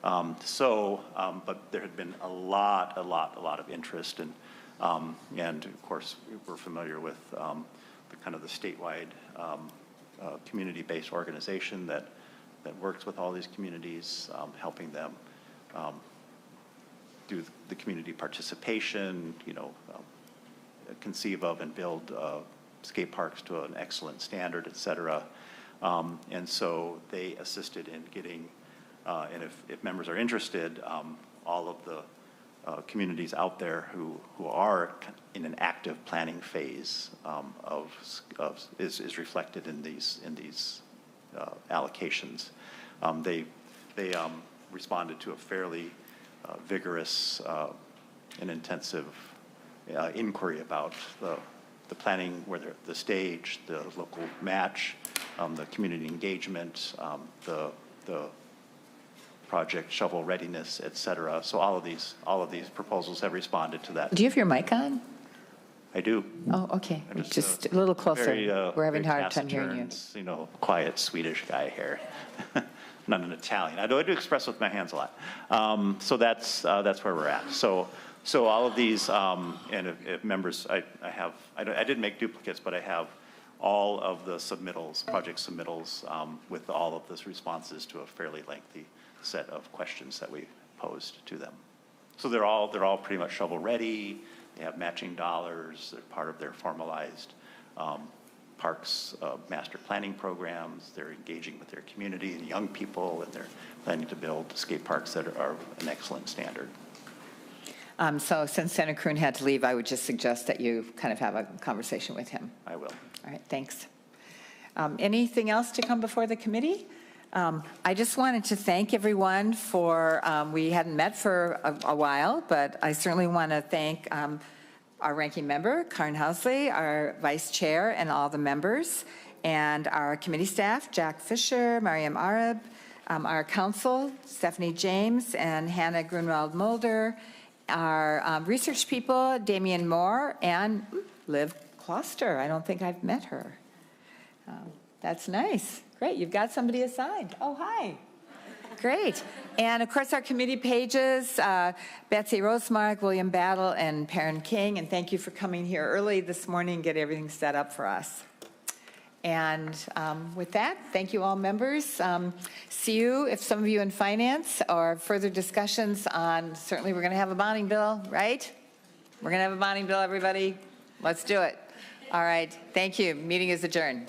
But there had been a lot of interest, and of course we're familiar with the kind of the statewide community-based organization that works with all these communities, helping them do the community participation, conceive of and build skate parks to an excellent standard, et cetera. And so they assisted in getting, and if members are interested, all of the communities out there who are in an active planning phase is reflected in these allocations. They responded to a fairly vigorous and intensive inquiry about the planning, whether the stage, the local match, the community engagement, the project shovel readiness, et cetera. So all of these proposals have responded to that. Do you have your mic on? I do. Oh, okay. I'm Just a little closer. Very, We're having a very hard time hearing you. taciturn, quiet Swedish guy here. Not an Italian. I do express with my hands a lot. So that's where we're at. So all of these, and if members, I didn't make duplicates, but I have all of the submittals, project submittals, with all of those responses to a fairly lengthy set of questions that we posed to them. So they're all pretty much shovel ready. They have matching dollars. They're part of their formalized parks master planning programs. They're engaging with their community and young people, and they're planning to build skate parks that are an excellent standard. So since Senator Kroon had to leave, I would just suggest that you kind of have a conversation with him. I will. All right, thanks. Anything else to come before the committee? I just wanted to thank everyone for, we hadn't met for a while, but I certainly want to thank our ranking member, Karen Housley, our vice chair, and all the members, and our committee staff, Jack Fisher, Mariam Arab, our council, Stephanie James and Hannah Grunwald Mulder, our research people, Damian Moore, and Liv Kloster. I don't think I've met her. That's nice. Great, you've got somebody assigned. Oh, hi. Great. And of course, our committee pages, Betsy Rosemark, William Battle, and Perrin King. And thank you for coming here early this morning and get everything set up for us. And with that, thank you all members. See you, if some of you in finance, or further discussions on, certainly we're going to have a bonding bill, right? We're going to have a bonding bill, everybody. Let's do it. All right. Thank you. Meeting is adjourned.